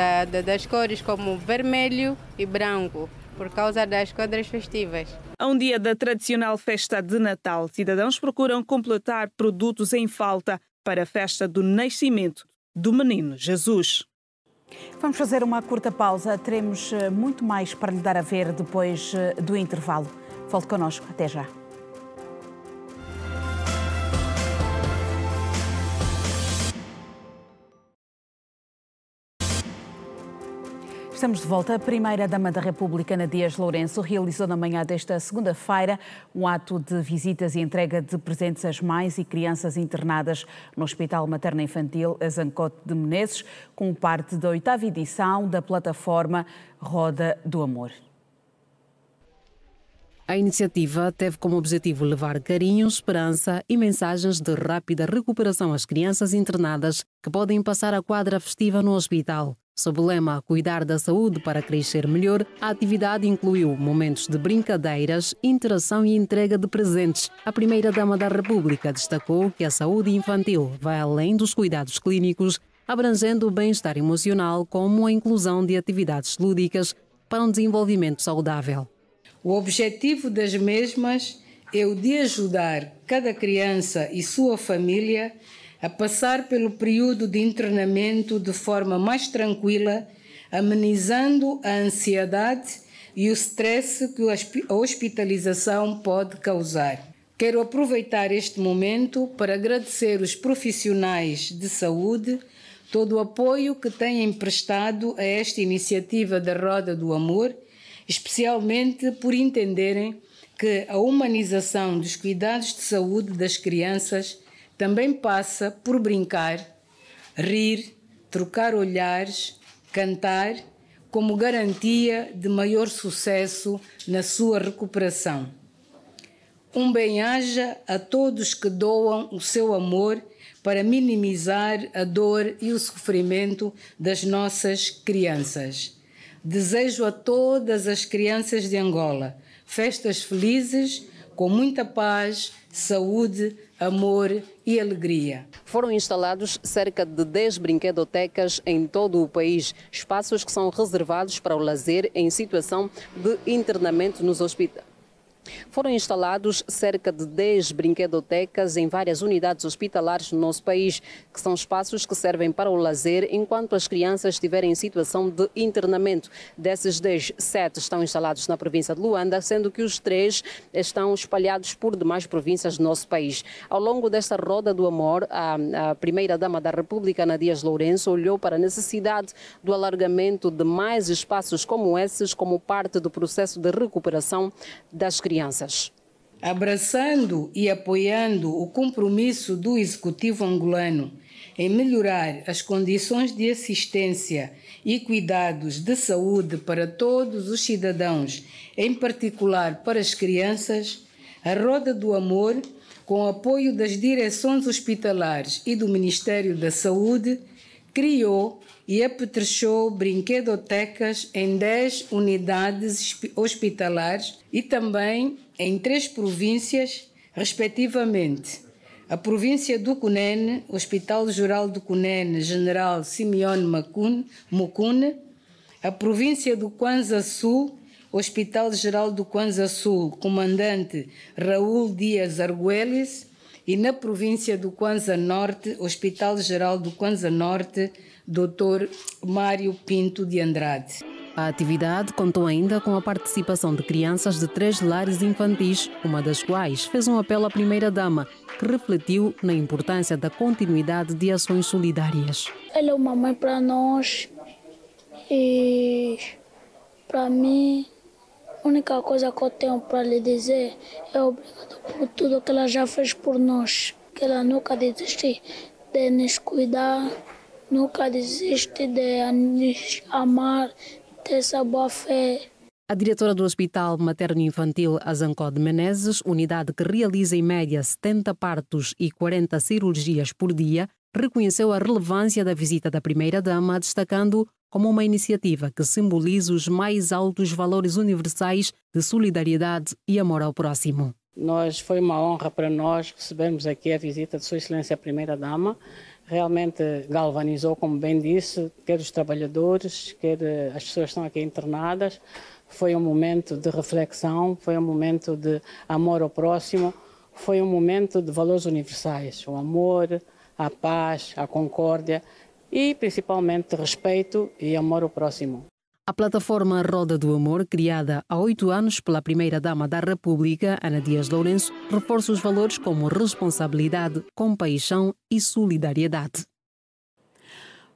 das cores como vermelho e branco, por causa das quadras festivas. A um dia da tradicional festa de Natal, cidadãos procuram completar produtos em falta para a festa do nascimento do menino Jesus. Vamos fazer uma curta pausa. Teremos muito mais para lhe dar a ver depois do intervalo. Volte connosco. Até já. Estamos de volta. A primeira-dama da República, Ana Dias Lourenço, realizou na manhã desta segunda-feira um ato de visitas e entrega de presentes às mães e crianças internadas no Hospital Materno-Infantil Zancote de Menezes, como parte da 8ª edição da plataforma Roda do Amor. A iniciativa teve como objetivo levar carinho, esperança e mensagens de rápida recuperação às crianças internadas que podem passar a quadra festiva no hospital. Sob o lema Cuidar da Saúde para Crescer Melhor, a atividade incluiu momentos de brincadeiras, interação e entrega de presentes. A primeira-dama da República destacou que a saúde infantil vai além dos cuidados clínicos, abrangendo o bem-estar emocional como a inclusão de atividades lúdicas para um desenvolvimento saudável. O objetivo das mesmas é o de ajudar cada criança e sua família a passar pelo período de internamento de forma mais tranquila, amenizando a ansiedade, e o stress que a hospitalização pode causar. Quero aproveitar este momento para agradecer os profissionais de saúde todo o apoio que têm prestado a esta iniciativa da Roda do Amor, especialmente por entenderem que a humanização dos cuidados de saúde das crianças também passa por brincar, rir, trocar olhares, cantar, como garantia de maior sucesso na sua recuperação. Um bem-aja a todos que doam o seu amor para minimizar a dor e o sofrimento das nossas crianças. Desejo a todas as crianças de Angola festas felizes, com muita paz, saúde, amor e alegria. Foram instalados cerca de 10 brinquedotecas em todo o país, espaços que são reservados para o lazer em situação de internamento nos hospitais. Foram instalados cerca de 10 brinquedotecas em várias unidades hospitalares no nosso país, que são espaços que servem para o lazer enquanto as crianças estiverem em situação de internamento. Desses 10, 7 estão instalados na província de Luanda, sendo que os 3 estão espalhados por demais províncias do nosso país. Ao longo desta Roda do Amor, a primeira-dama da República, Ana Dias Lourenço, olhou para a necessidade do alargamento de mais espaços como esses, como parte do processo de recuperação das crianças. Abraçando e apoiando o compromisso do Executivo angolano em melhorar as condições de assistência e cuidados de saúde para todos os cidadãos, em particular para as crianças, a Roda do Amor, com o apoio das direções hospitalares e do Ministério da Saúde, criou e apetrechou brinquedotecas em 10 unidades hospitalares e também em 3 províncias, respectivamente. A província do Cunene, Hospital Geral do Cunene, General Simeone Mukune, a província do Kwanza Sul, Hospital Geral do Kwanza Sul, Comandante Raul Dias Arguelles, e na província do Kwanza Norte, Hospital Geral do Kwanza Norte, Dr. Mário Pinto de Andrade. A atividade contou ainda com a participação de crianças de 3 lares infantis, uma das quais fez um apelo à primeira-dama, que refletiu na importância da continuidade de ações solidárias. Ela é uma mãe para nós e para mim a única coisa que eu tenho para lhe dizer é obrigado por tudo que ela já fez por nós, que ela nunca desiste de nos cuidar, nunca desiste de nos amar, dessa boa fé. A diretora do Hospital Materno-Infantil Azancó de Menezes, unidade que realiza em média 70 partos e 40 cirurgias por dia, reconheceu a relevância da visita da primeira-dama, destacando como uma iniciativa que simboliza os mais altos valores universais de solidariedade e amor ao próximo. Foi uma honra para nós recebermos aqui a visita de Sua Excelência a Primeira-Dama. Realmente galvanizou, como bem disse, quer os trabalhadores, quer as pessoas que estão aqui internadas. Foi um momento de reflexão, foi um momento de amor ao próximo, foi um momento de valores universais, o amor, a paz, a concórdia e principalmente respeito e amor ao próximo. A plataforma Roda do Amor, criada há 8 anos pela primeira-dama da República, Ana Dias Lourenço, reforça os valores como responsabilidade, compaixão e solidariedade.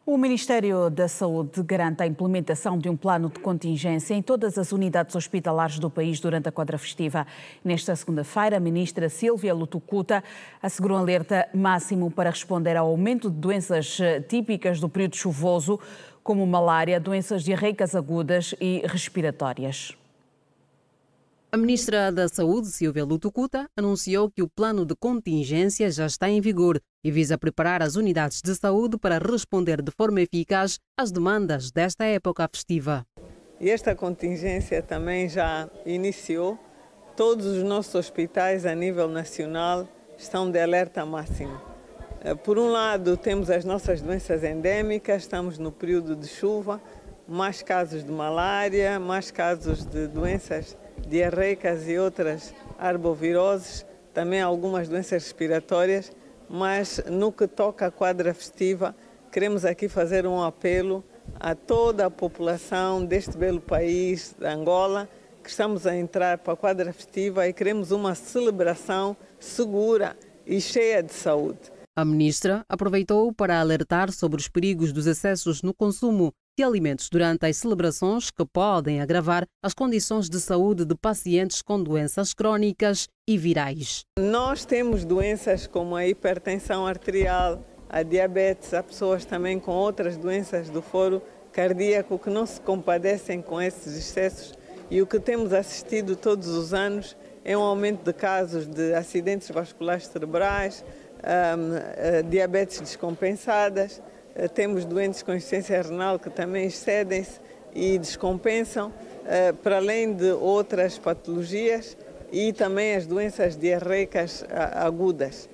O Ministério da Saúde garante a implementação de um plano de contingência em todas as unidades hospitalares do país durante a quadra festiva. Nesta segunda-feira, a ministra Sílvia Lutucuta assegurou um alerta máximo para responder ao aumento de doenças típicas do período chuvoso, como malária, doenças diarreicas agudas e respiratórias. A ministra da Saúde, Sílvia Lutucuta, anunciou que o plano de contingência já está em vigor e visa preparar as unidades de saúde para responder de forma eficaz às demandas desta época festiva. E esta contingência também já iniciou. Todos os nossos hospitais a nível nacional estão de alerta máximo. Por um lado, temos as nossas doenças endêmicas, estamos no período de chuva, mais casos de malária, mais casos de doenças diarreicas e outras arboviroses, também algumas doenças respiratórias, mas no que toca à quadra festiva, queremos aqui fazer um apelo a toda a população deste belo país, de Angola, que estamos a entrar para a quadra festiva e queremos uma celebração segura e cheia de saúde. A ministra aproveitou para alertar sobre os perigos dos excessos no consumo de alimentos durante as celebrações que podem agravar as condições de saúde de pacientes com doenças crónicas e virais. Nós temos doenças como a hipertensão arterial, a diabetes, há pessoas também com outras doenças do foro cardíaco que não se compadecem com esses excessos e o que temos assistido todos os anos é um aumento de casos de acidentes vasculares cerebrais, diabetes descompensadas, temos doentes com insuficiência renal que também excedem-se e descompensam, para além de outras patologias e também as doenças diarreicas agudas.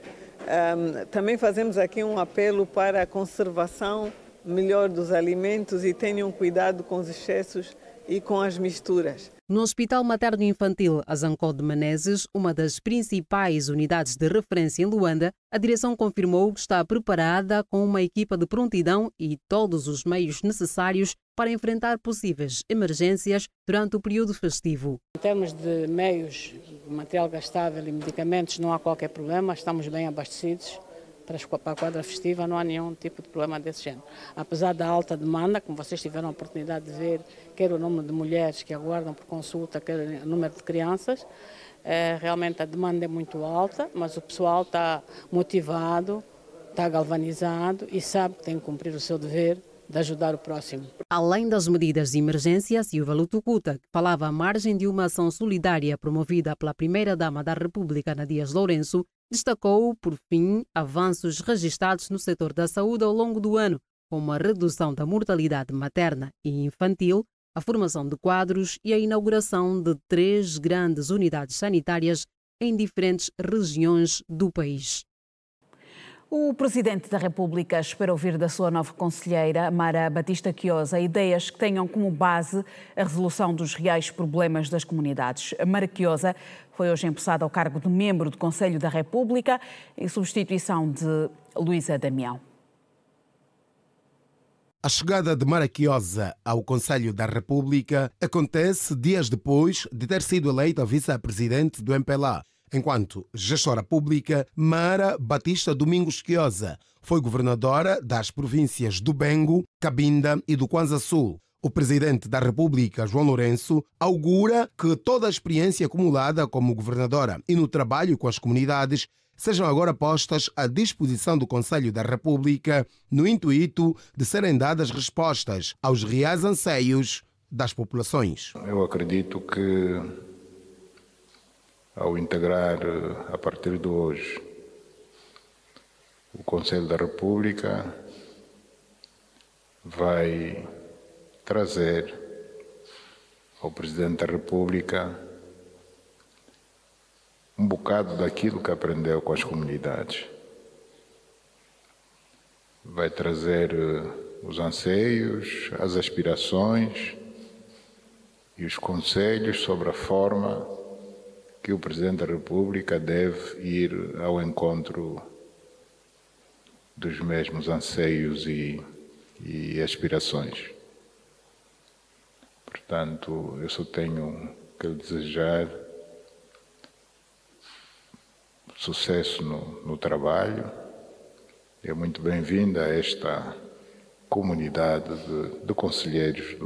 Também fazemos aqui um apelo para a conservação melhor dos alimentos e tenham cuidado com os excessos e com as misturas. No Hospital Materno Infantil Azancó de Menezes, uma das principais unidades de referência em Luanda, a direção confirmou que está preparada com uma equipa de prontidão e todos os meios necessários para enfrentar possíveis emergências durante o período festivo. Em termos de meios, material gastável e medicamentos, não há qualquer problema, estamos bem abastecidos. Para a quadra festiva não há nenhum tipo de problema desse género. Apesar da alta demanda, como vocês tiveram a oportunidade de ver, quer o número de mulheres que aguardam por consulta, quer o número de crianças, realmente a demanda é muito alta, mas o pessoal está motivado, está galvanizado e sabe que tem que cumprir o seu dever de ajudar o próximo. Além das medidas de emergência, Silva Lutucuta, que falava à margem de uma ação solidária promovida pela Primeira-Dama da República, Ana Dias Lourenço, destacou, por fim, avanços registrados no setor da saúde ao longo do ano, como a redução da mortalidade materna e infantil, a formação de quadros e a inauguração de 3 grandes unidades sanitárias em diferentes regiões do país. O Presidente da República espera ouvir da sua nova conselheira, Mara Batista Quiosa, ideias que tenham como base a resolução dos reais problemas das comunidades. Mara Quiosa foi hoje empossada ao cargo de membro do Conselho da República, em substituição de Luísa Damião. A chegada de Mara Quiosa ao Conselho da República acontece dias depois de ter sido eleita vice-presidente do MPLA. Enquanto gestora pública, Mara Batista Domingos Quiosa foi governadora das províncias do Bengo, Cabinda e do Kwanza Sul. O presidente da República, João Lourenço, augura que toda a experiência acumulada como governadora e no trabalho com as comunidades sejam agora postas à disposição do Conselho da República no intuito de serem dadas respostas aos reais anseios das populações. Eu acredito que, ao integrar, a partir de hoje, o Conselho da República, vai trazer ao Presidente da República um bocado daquilo que aprendeu com as comunidades. Vai trazer os anseios, as aspirações e os conselhos sobre a forma que o Presidente da República deve ir ao encontro dos mesmos anseios e aspirações. Portanto, eu só tenho que lhe desejar sucesso no trabalho. É muito bem-vinda a esta comunidade de conselheiros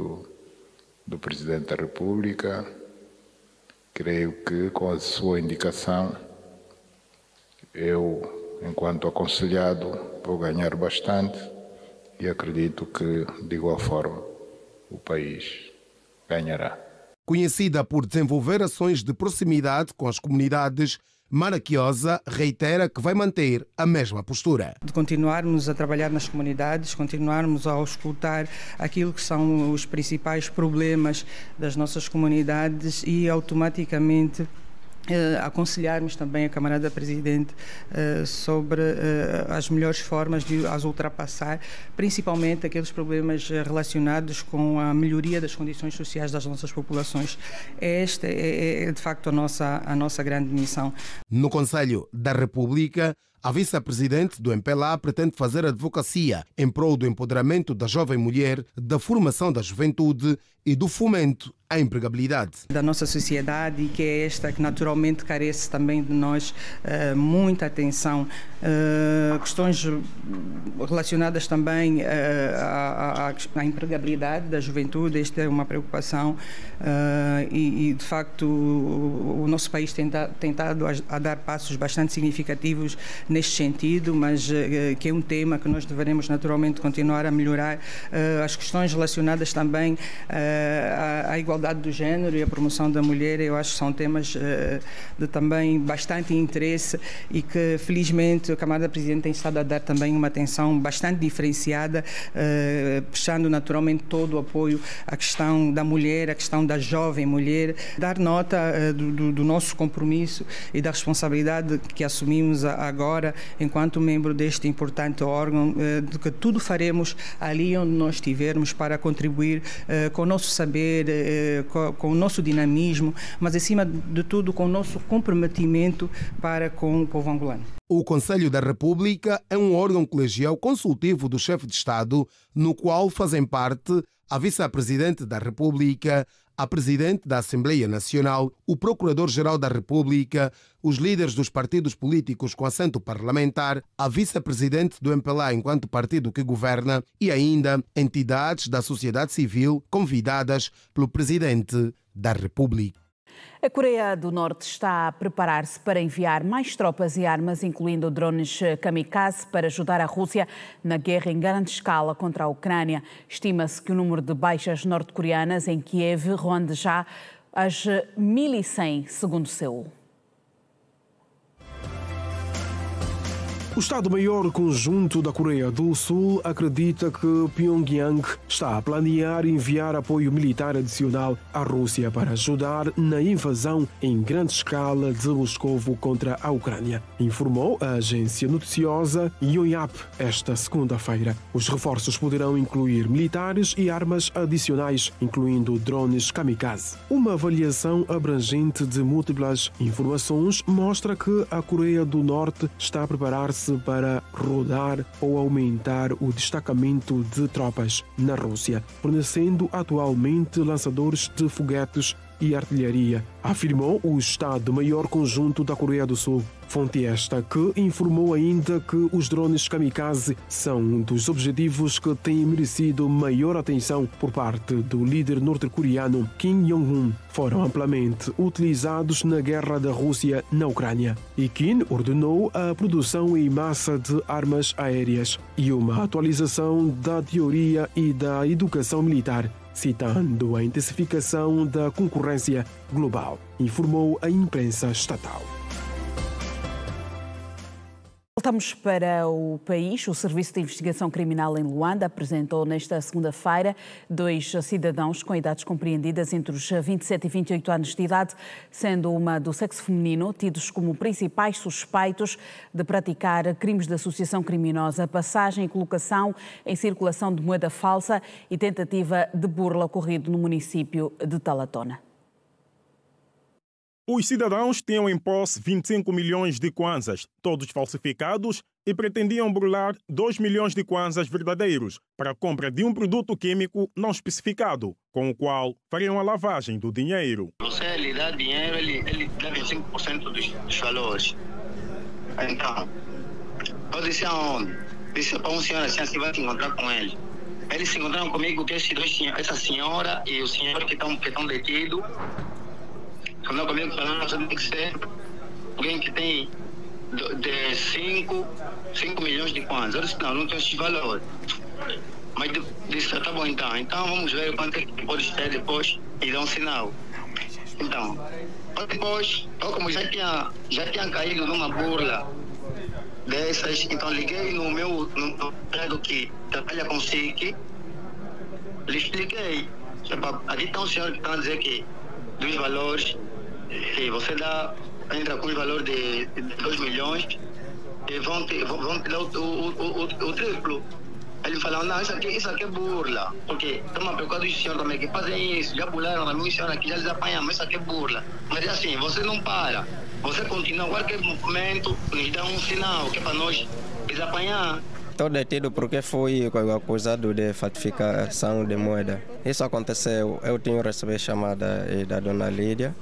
do Presidente da República. Creio que, com a sua indicação, eu, enquanto aconselhado, vou ganhar bastante e acredito que, de igual forma, o país ganhará. Conhecida por desenvolver ações de proximidade com as comunidades, Mara Quiosa reitera que vai manter a mesma postura. De continuarmos a trabalhar nas comunidades, continuarmos a auscultar aquilo que são os principais problemas das nossas comunidades e automaticamente aconselharmos também a camarada Presidente sobre as melhores formas de as ultrapassar, principalmente aqueles problemas relacionados com a melhoria das condições sociais das nossas populações. Esta é de facto a nossa grande missão. No Conselho da República, A vice-presidente do MPLA pretende fazer advocacia em prol do empoderamento da jovem mulher, da formação da juventude e do fomento à empregabilidade. Da nossa sociedade, que é esta que naturalmente carece também de nós muita atenção. Questões relacionadas também à empregabilidade da juventude, esta é uma preocupação e de facto o nosso país tem tentado a dar passos bastante significativos neste sentido, mas que é um tema que nós deveremos naturalmente continuar a melhorar. As questões relacionadas também à igualdade do género e a promoção da mulher, eu acho que são temas de também bastante interesse e que felizmente a Câmara da Presidente tem estado a dar também uma atenção bastante diferenciada, prestando naturalmente todo o apoio à questão da mulher, à questão da jovem mulher, dar nota do nosso compromisso e da responsabilidade que assumimos agora enquanto membro deste importante órgão, de que tudo faremos ali onde nós estivermos para contribuir com o nosso saber, com o nosso dinamismo, mas acima de tudo com o nosso comprometimento para com o povo angolano. O Conselho da República é um órgão colegial consultivo do chefe de Estado, no qual fazem parte a vice-presidente da República, a presidente da Assembleia Nacional, o Procurador-Geral da República, os líderes dos partidos políticos com assento parlamentar, a vice-presidente do MPLA enquanto partido que governa e ainda entidades da sociedade civil convidadas pelo presidente da República. A Coreia do Norte está a preparar-se para enviar mais tropas e armas, incluindo drones kamikaze, para ajudar a Rússia na guerra em grande escala contra a Ucrânia. Estima-se que o número de baixas norte-coreanas em Kiev ronde já as 1.100, segundo Seul. O Estado-Maior Conjunto da Coreia do Sul acredita que Pyongyang está a planear enviar apoio militar adicional à Rússia para ajudar na invasão em grande escala de Moscovo contra a Ucrânia, informou a agência noticiosa Yonhap esta segunda-feira. Os reforços poderão incluir militares e armas adicionais, incluindo drones kamikaze. Uma avaliação abrangente de múltiplas informações mostra que a Coreia do Norte está a preparar-se para rodar ou aumentar o destacamento de tropas na Rússia, fornecendo atualmente lançadores de foguetes e artilharia, afirmou o Estado-Maior Conjunto da Coreia do Sul. Fonte esta que informou ainda que os drones kamikaze são um dos objetivos que têm merecido maior atenção por parte do líder norte-coreano Kim Jong-un. Foram amplamente utilizados na guerra da Rússia na Ucrânia. E Kim ordenou a produção em massa de armas aéreas e uma atualização da teoria e da educação militar, citando a intensificação da concorrência global, informou a imprensa estatal. Voltamos para o país. O Serviço de Investigação Criminal em Luanda apresentou nesta segunda-feira 2 cidadãos com idades compreendidas entre os 27 e 28 anos de idade, sendo uma do sexo feminino, tidos como principais suspeitos de praticar crimes de associação criminosa, passagem e colocação em circulação de moeda falsa e tentativa de burla ocorrido no município de Talatona. Os cidadãos tinham em posse 25 milhões de kwanzas, todos falsificados, e pretendiam burlar 2 milhões de kwanzas verdadeiros para a compra de um produto químico não especificado, com o qual fariam a lavagem do dinheiro. Você lhe dá dinheiro, ele dá 25% dos valores. Então, eu disse aonde? Disse para um senhor assim, você vai se encontrar com ele. Eles se encontraram comigo, que essa senhora e o senhor que estão detidos, falando comigo, falando que tem que ser alguém que tem de 5 milhões de kwanzas. Eu disse, não tem esse valor. Mas disse, tá bom então vamos ver quanto é que pode ter depois e dar um sinal. Então, depois, eu como já tinha caído numa burla dessas, então liguei no meu emprego que trabalha com SIC, lhe expliquei, aqui está um senhor que está a dizer que dos valores, que você entra com o valor de 2 milhões e vão te dar o triplo. Ele falou, não, isso aqui é burla, porque estamos preocupados dos senhores também que fazem isso, já burlaram a minha senhora aqui, já eles apanham, mas isso aqui é burla. Mas é assim, você não para. Você continua, qualquer movimento nos dá um sinal, que é para nós desapanhar. Estou detido porque fui acusado de falsificação de moeda. Isso aconteceu, eu tinha recebido chamada da dona Lídia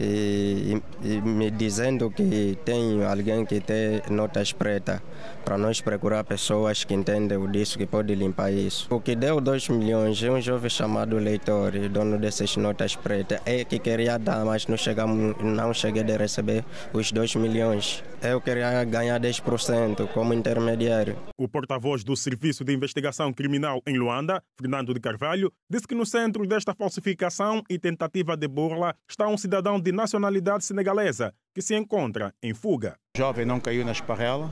e me dizendo que tem alguém que tem notas pretas para nós procurar pessoas que entendem disso, que podem limpar isso. O que deu 2 milhões é um jovem chamado Leitor, dono dessas notas pretas, que queria dar, mas não cheguei a receber os 2 milhões. Eu queria ganhar 10% como intermediário. O porta-voz do Serviço de Investigação Criminal em Luanda, Fernando de Carvalho, disse que no centro desta falsificação e tentativa de burla está um cidadão de nacionalidade senegalesa que se encontra em fuga. O jovem não caiu na esparrela,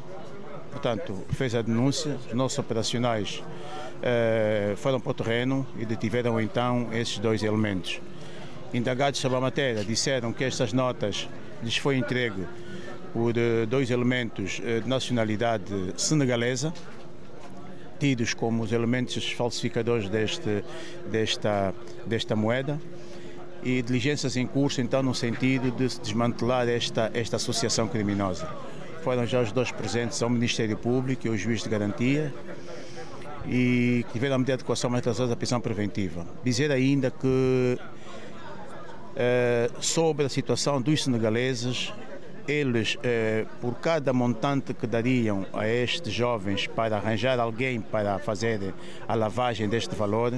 portanto, fez a denúncia. Os nossos operacionais foram para o terreno e detiveram então esses 2 elementos. Indagados sobre a matéria, disseram que estas notas lhes foi entregue por 2 elementos de nacionalidade senegalesa, tidos como os elementos falsificadores desta moeda, e diligências em curso então no sentido de desmantelar esta associação criminosa. Foram já os 2 presentes ao Ministério Público e ao juiz de garantia e tiveram a medida de coação mais atrasadas da prisão preventiva. Dizer ainda que sobre a situação dos senegaleses, eles, por cada montante que dariam a estes jovens para arranjar alguém para fazer a lavagem deste valor,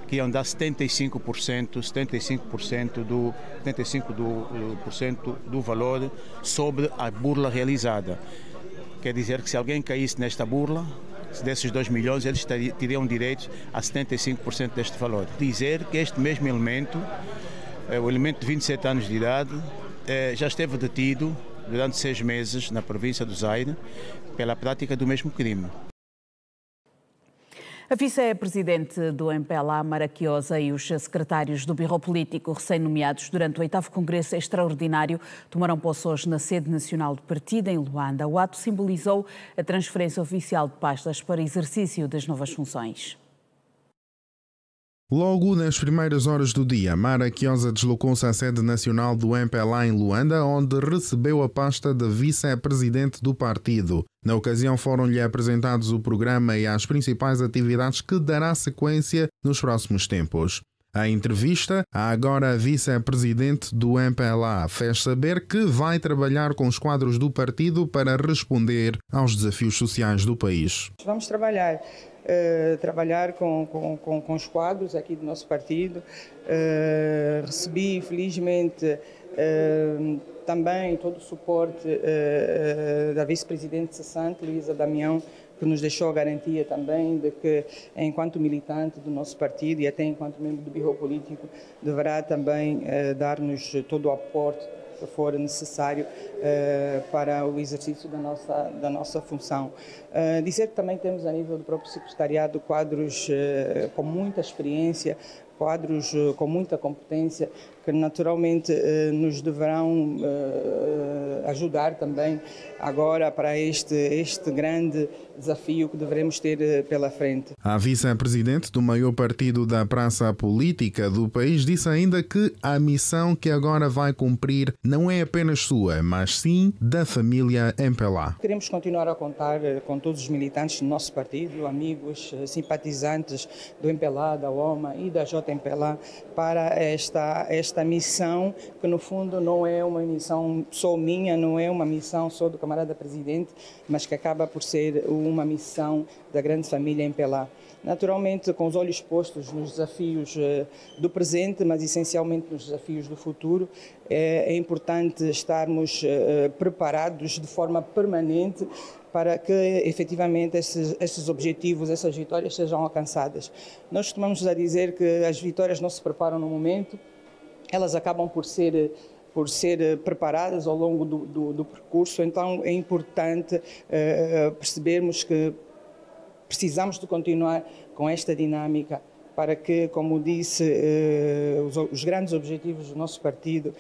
que iam dar 75% do valor sobre a burla realizada. Quer dizer que se alguém caísse nesta burla, desses 2 milhões, eles teriam direito a 75% deste valor. Dizer que este mesmo elemento, o elemento de 27 anos de idade, já esteve detido durante 6 meses na província do Zaire pela prática do mesmo crime. A vice-presidente do MPLA, Mara Quiosa, e os secretários do Birro Político recém-nomeados durante o 8º Congresso Extraordinário tomaram posse hoje na sede nacional do partido, em Luanda. O ato simbolizou a transferência oficial de pastas para exercício das novas funções. Logo nas primeiras horas do dia, Mara Quiosa deslocou-se à sede nacional do MPLA em Luanda, onde recebeu a pasta de vice-presidente do partido. Na ocasião foram-lhe apresentados o programa e as principais atividades que dará sequência nos próximos tempos. A entrevista, a agora vice-presidente do MPLA fez saber que vai trabalhar com os quadros do partido para responder aos desafios sociais do país. Vamos trabalhar com os quadros aqui do nosso partido. Recebi, felizmente, também todo o suporte da vice-presidente cessante, Luísa Damião, que nos deixou a garantia também de que, enquanto militante do nosso partido e até enquanto membro do Birro Político, deverá também dar-nos todo o aporte que for necessário para o exercício da nossa função. Dizer que também temos a nível do próprio secretariado quadros com muita experiência, quadros com muita competência, que naturalmente nos deverão ajudar também agora para este grande desafio que devemos ter pela frente. A vice-presidente do maior partido da praça política do país disse ainda que a missão que agora vai cumprir não é apenas sua, mas sim da família MPLA. Queremos continuar a contar com todos os militantes do nosso partido, amigos, simpatizantes do MPLA, da OMA e da JMPLA para esta missão, que no fundo não é uma missão só minha, não é uma missão só do camarada presidente, mas que acaba por ser uma missão da grande família MPLA. Naturalmente, com os olhos postos nos desafios do presente, mas essencialmente nos desafios do futuro, é importante estarmos preparados de forma permanente para que, efetivamente, esses objetivos, essas vitórias sejam alcançadas. Nós costumamos dizer que as vitórias não se preparam no momento, elas acabam por ser preparadas ao longo do percurso, então é importante percebermos que precisamos de continuar com esta dinâmica para que, como disse, os grandes objetivos do nosso partido,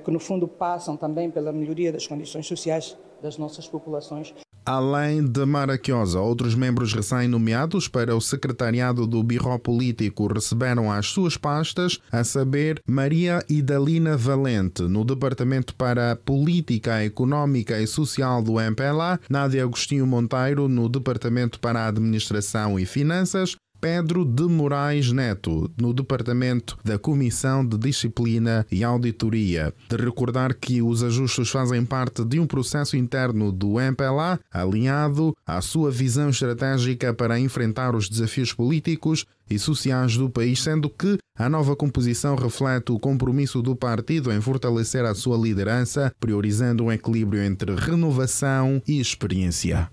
que no fundo passam também pela melhoria das condições sociais das nossas populações. Além de Mara Quiosa, outros membros recém-nomeados para o secretariado do Biró Político receberam as suas pastas, a saber, Maria Idalina Valente, no Departamento para a Política Económica e Social do MPLA, Nádia Agostinho Monteiro, no Departamento para a Administração e Finanças, Pedro de Moraes Neto, no Departamento da Comissão de Disciplina e Auditoria. De recordar que os ajustes fazem parte de um processo interno do MPLA, alinhado à sua visão estratégica para enfrentar os desafios políticos e sociais do país, sendo que a nova composição reflete o compromisso do partido em fortalecer a sua liderança, priorizando um equilíbrio entre renovação e experiência.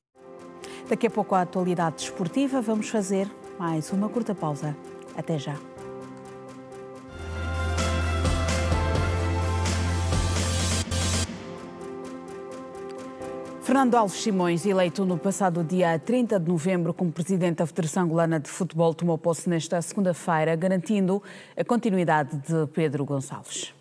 Daqui a pouco a atualidade desportiva, vamos fazer mais uma curta pausa. Até já. Fernando Alves Simões, eleito no passado dia 30 de novembro como presidente da Federação Angolana de Futebol, tomou posse nesta segunda-feira, garantindo a continuidade de Pedro Gonçalves.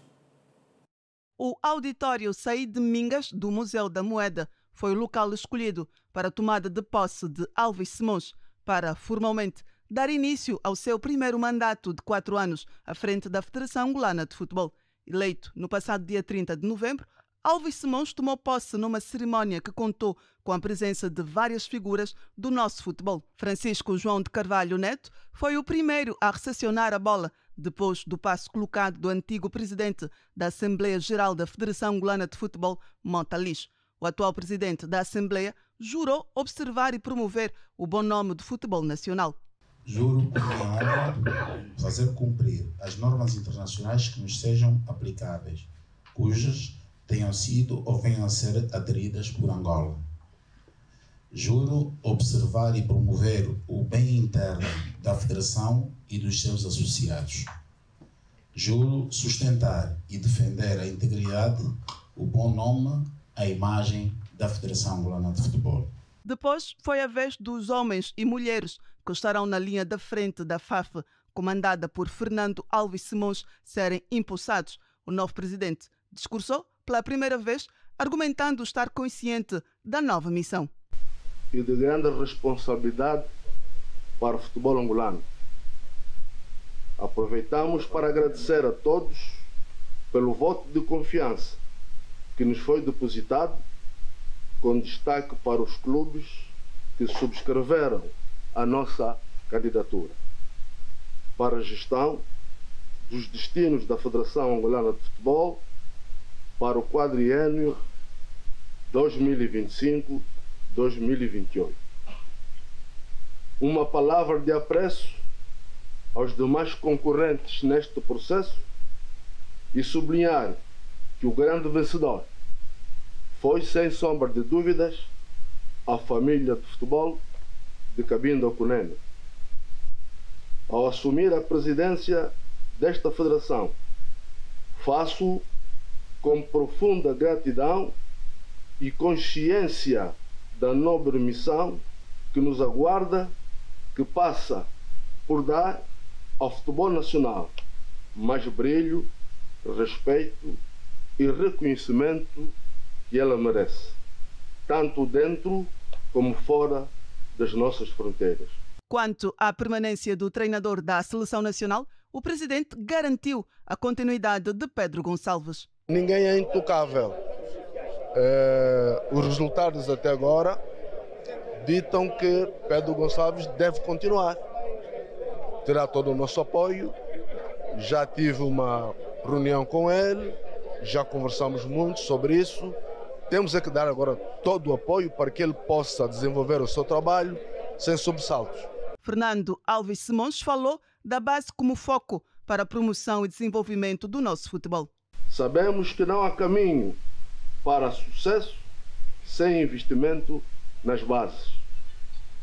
O auditório Saíde de Mingas, do Museu da Moeda, foi o local escolhido para a tomada de posse de Alves Simões, para formalmente dar início ao seu primeiro mandato de 4 anos à frente da Federação Angolana de Futebol. Eleito no passado dia 30 de novembro, Alves Simões tomou posse numa cerimónia que contou com a presença de várias figuras do nosso futebol. Francisco João de Carvalho Neto foi o primeiro a recepcionar a bola, depois do passo colocado do antigo presidente da Assembleia Geral da Federação Angolana de Futebol, Mota Lixo. O atual presidente da Assembleia jurou observar e promover o bom nome do futebol nacional. Juro por minha honra fazer cumprir as normas internacionais que nos sejam aplicáveis, cujas tenham sido ou venham a ser aderidas por Angola. Juro observar e promover o bem interno da Federação e dos seus associados. Juro sustentar e defender a integridade, o bom nome, a imagem da Federação Angolana de Futebol. Depois foi a vez dos homens e mulheres que estarão na linha da frente da FAF, comandada por Fernando Alves Simões, serem impulsados. O novo presidente discursou pela primeira vez, argumentando estar consciente da nova missão. E de grande responsabilidade para o futebol angolano. Aproveitamos para agradecer a todos pelo voto de confiança que nos foi depositado, com destaque para os clubes que subscreveram a nossa candidatura para a gestão dos destinos da Federação Angolana de Futebol para o quadriênio 2025-2028. Uma palavra de apreço aos demais concorrentes neste processo e sublinhar que o grande vencedor foi, sem sombra de dúvidas, a família de futebol de Cabinda Cunene. Ao assumir a presidência desta federação, faço com profunda gratidão e consciência da nobre missão que nos aguarda, que passa por dar ao futebol nacional mais brilho, respeito e reconhecimento que ela merece, tanto dentro como fora das nossas fronteiras. Quanto à permanência do treinador da Seleção Nacional, o presidente garantiu a continuidade de Pedro Gonçalves. Ninguém é intocável. Os resultados até agora ditam que Pedro Gonçalves deve continuar. Terá todo o nosso apoio. Já tive uma reunião com ele, já conversamos muito sobre isso. Temos é que dar agora todo o apoio para que ele possa desenvolver o seu trabalho sem sobressaltos. Fernando Alves Simões falou da base como foco para a promoção e desenvolvimento do nosso futebol. Sabemos que não há caminho para sucesso sem investimento nas bases.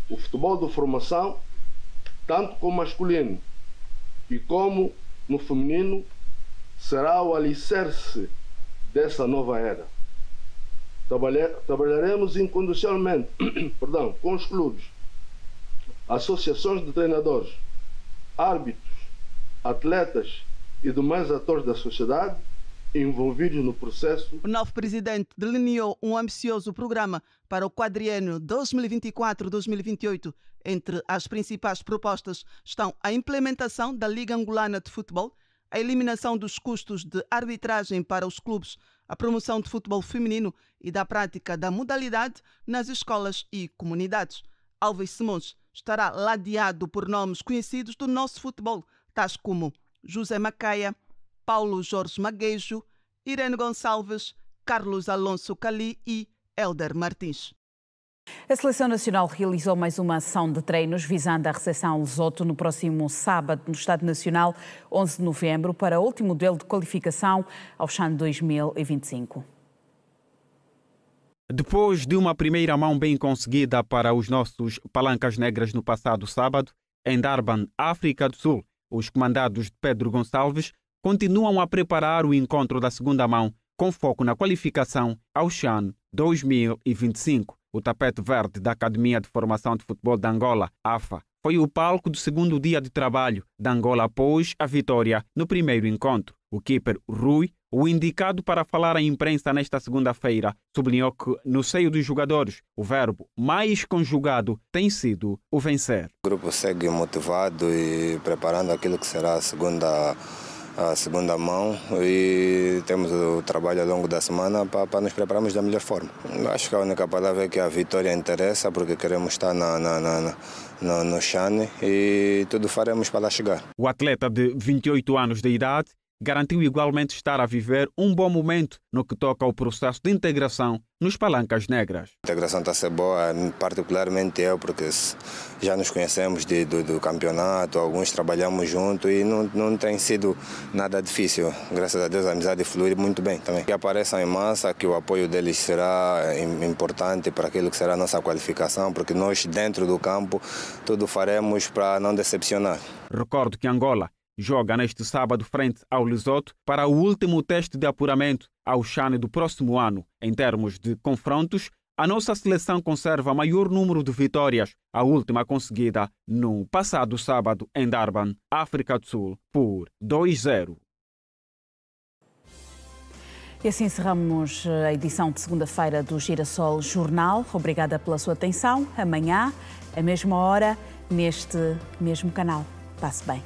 O futebol de formação, tanto como masculino e como no feminino, será o alicerce dessa nova era. Trabalharemos incondicionalmente com os clubes, associações de treinadores, árbitros, atletas e demais atores da sociedade envolvidos no processo. O novo presidente delineou um ambicioso programa para o quadriênio 2024-2028. Entre as principais propostas estão a implementação da Liga Angolana de Futebol, a eliminação dos custos de arbitragem para os clubes, a promoção de futebol feminino e da prática da modalidade nas escolas e comunidades. Alves Simões estará ladeado por nomes conhecidos do nosso futebol, tais como José Macaia, Paulo Jorge Maguejo, Irene Gonçalves, Carlos Alonso Cali e Hélder Martins. A Seleção Nacional realizou mais uma ação de treinos visando a recepção a Lesoto no próximo sábado no Estádio Nacional, 11 de novembro, para o último duelo de qualificação ao CHAN 2025. Depois de uma primeira mão bem conseguida para os nossos palancas negras no passado sábado, em Durban, África do Sul, os comandados de Pedro Gonçalves continuam a preparar o encontro da segunda mão, com foco na qualificação ao CHAN 2025. O tapete verde da Academia de Formação de Futebol de Angola, AFA, foi o palco do segundo dia de trabalho da Angola após a vitória no primeiro encontro. O keeper Rui, o indicado para falar à imprensa nesta segunda-feira, sublinhou que, no seio dos jogadores, o verbo mais conjugado tem sido o vencer. O grupo segue motivado e preparando aquilo que será a segunda mão, e temos o trabalho ao longo da semana para nos prepararmos da melhor forma. Acho que a única palavra é que a vitória interessa, porque queremos estar no CHAN e tudo faremos para lá chegar. O atleta de 28 anos de idade garantiu igualmente estar a viver um bom momento no que toca ao processo de integração nos palancas negras. A integração está a ser boa, particularmente eu, porque já nos conhecemos do campeonato, alguns trabalhamos juntos e não tem sido nada difícil. Graças a Deus a amizade flui muito bem também. Que apareçam em massa, que o apoio deles será importante para aquilo que será a nossa qualificação, porque nós dentro do campo tudo faremos para não decepcionar. Recordo que Angola joga neste sábado frente ao Lesoto para o último teste de apuramento ao CHAN do próximo ano. Em termos de confrontos, a nossa seleção conserva maior número de vitórias, a última conseguida no passado sábado em Durban, África do Sul, por 2-0. E assim encerramos a edição de segunda-feira do Girassol Jornal. Obrigada pela sua atenção. Amanhã, à mesma hora, neste mesmo canal. Passe bem.